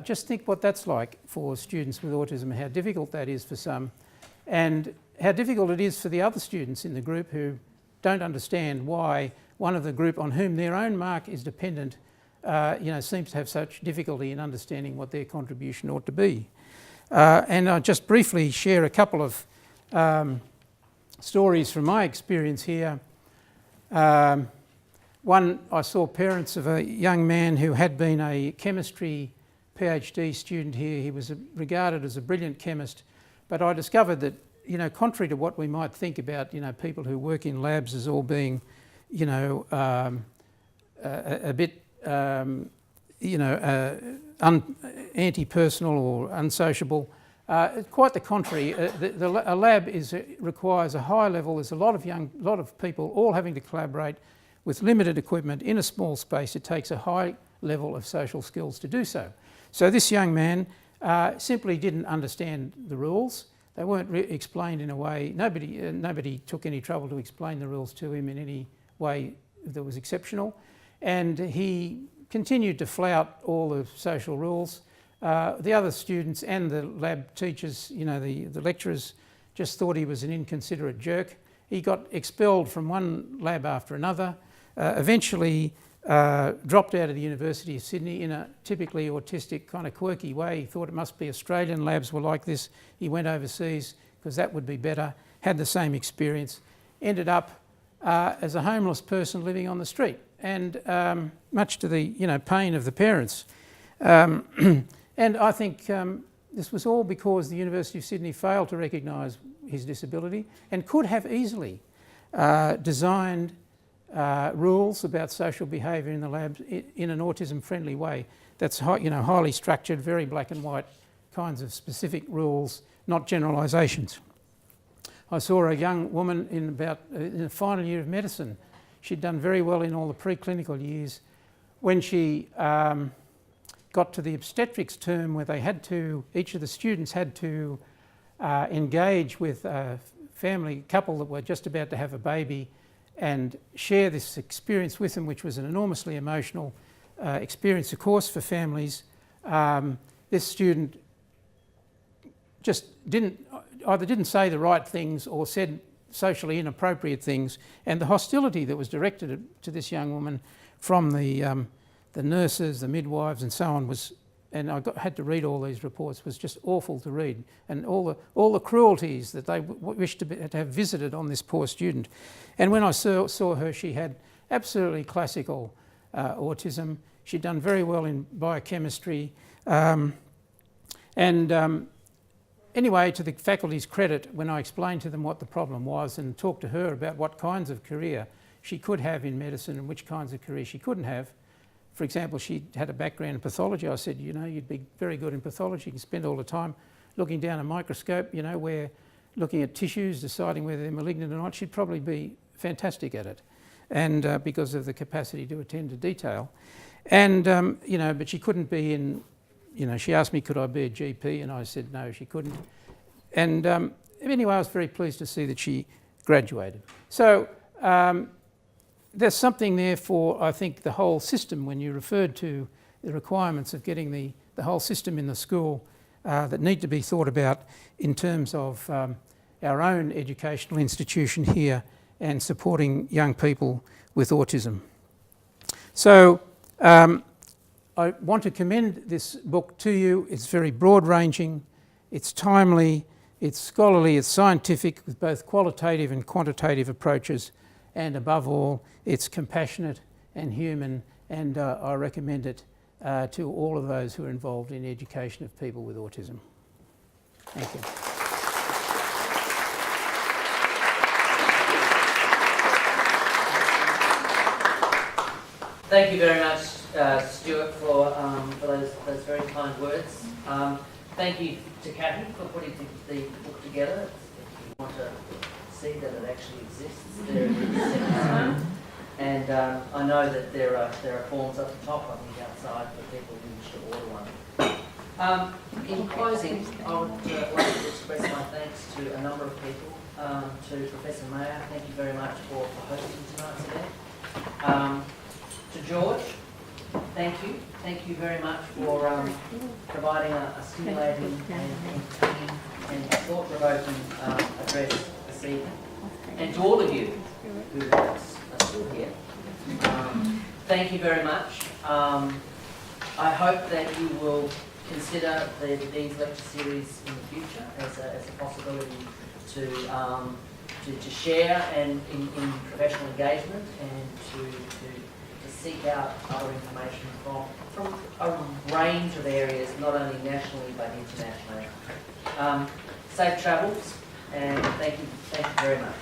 Just think what that's like for students with autism, how difficult that is for some, and how difficult it is for the other students in the group who don't understand why one of the group on whom their own mark is dependent seems to have such difficulty in understanding what their contribution ought to be. And I'll just briefly share a couple of stories from my experience here. One, I saw parents of a young man who had been a chemistry PhD student here. He was regarded as a brilliant chemist, but I discovered that, contrary to what we might think about, people who work in labs as all being, a bit, anti-personal or unsociable. Quite the contrary. A lab requires a high level. There's a lot of people all having to collaborate with limited equipment in a small space. It takes a high level of social skills to do so. So this young man simply didn't understand the rules. They weren't explained in a way. Nobody took any trouble to explain the rules to him in any way that was exceptional, and he continued to flout all the social rules. The other students and the lab teachers, the lecturers, just thought he was an inconsiderate jerk. He got expelled from one lab after another, eventually dropped out of the University of Sydney in a typically autistic kind of quirky way. He thought it must be Australian labs were like this. He went overseas because that would be better, had the same experience, ended up as a homeless person living on the street, and much to the pain of the parents. And I think this was all because the University of Sydney failed to recognise his disability and could have easily designed rules about social behaviour in the labs in an autism-friendly way. That's highly structured, very black and white kinds of specific rules, not generalisations. I saw a young woman in the final year of medicine. She'd done very well in all the preclinical years. When she got to the obstetrics term, where each of the students had to engage with a family couple that were just about to have a baby and share this experience with them, which was an enormously emotional experience, of course, for families. This student just either didn't say the right things or said socially inappropriate things, and the hostility that was directed to this young woman from the nurses, the midwives and so on was had to read all these reports. It was just awful to read, and all the cruelties that they wished to have visited on this poor student. And when I saw her, she had absolutely classical autism. She'd done very well in biochemistry, anyway, to the faculty's credit, when I explained to them what the problem was and talked to her about what kinds of career she could have in medicine and which kinds of career she couldn't have. For example, she had a background in pathology. I said, you know, you'd be very good in pathology. You can spend all the time looking down a microscope, you know, where looking at tissues, deciding whether they're malignant or not. She'd probably be fantastic at it, and because of the capacity to attend to detail. And, you know, but she couldn't be in, you know, she asked me, could I be a GP? And I said, no, she couldn't. And anyway, I was very pleased to see that she graduated. So there's something there for, I think, the whole system. When you referred to the requirements of getting the whole system in the school that need to be thought about in terms of our own educational institution here and supporting young people with autism. So I want to commend this book to you. It's very broad-ranging, it's timely, it's scholarly, it's scientific with both qualitative and quantitative approaches, and above all, it's compassionate and human, and I recommend it to all of those who are involved in the education of people with autism. Thank you. Thank you very much, Stuart, for those very kind words. Thank you to Kathy for putting the book together. If you want to see that it actually exists, there it is. And I know that there are forms at the top, I think, outside for people who wish to order one. In closing, I would like to express my thanks to a number of people. To Professor Mayer, thank you very much for hosting tonight's event. To George, thank you. Thank you very much for providing a stimulating and entertaining and thought-provoking address this evening. And to all of you who are still here, thank you very much. I hope that you will consider these lecture series in the future as a possibility to share and in professional engagement, and to seek out other information from a range of areas, not only nationally but internationally. Safe travels, and thank you very much.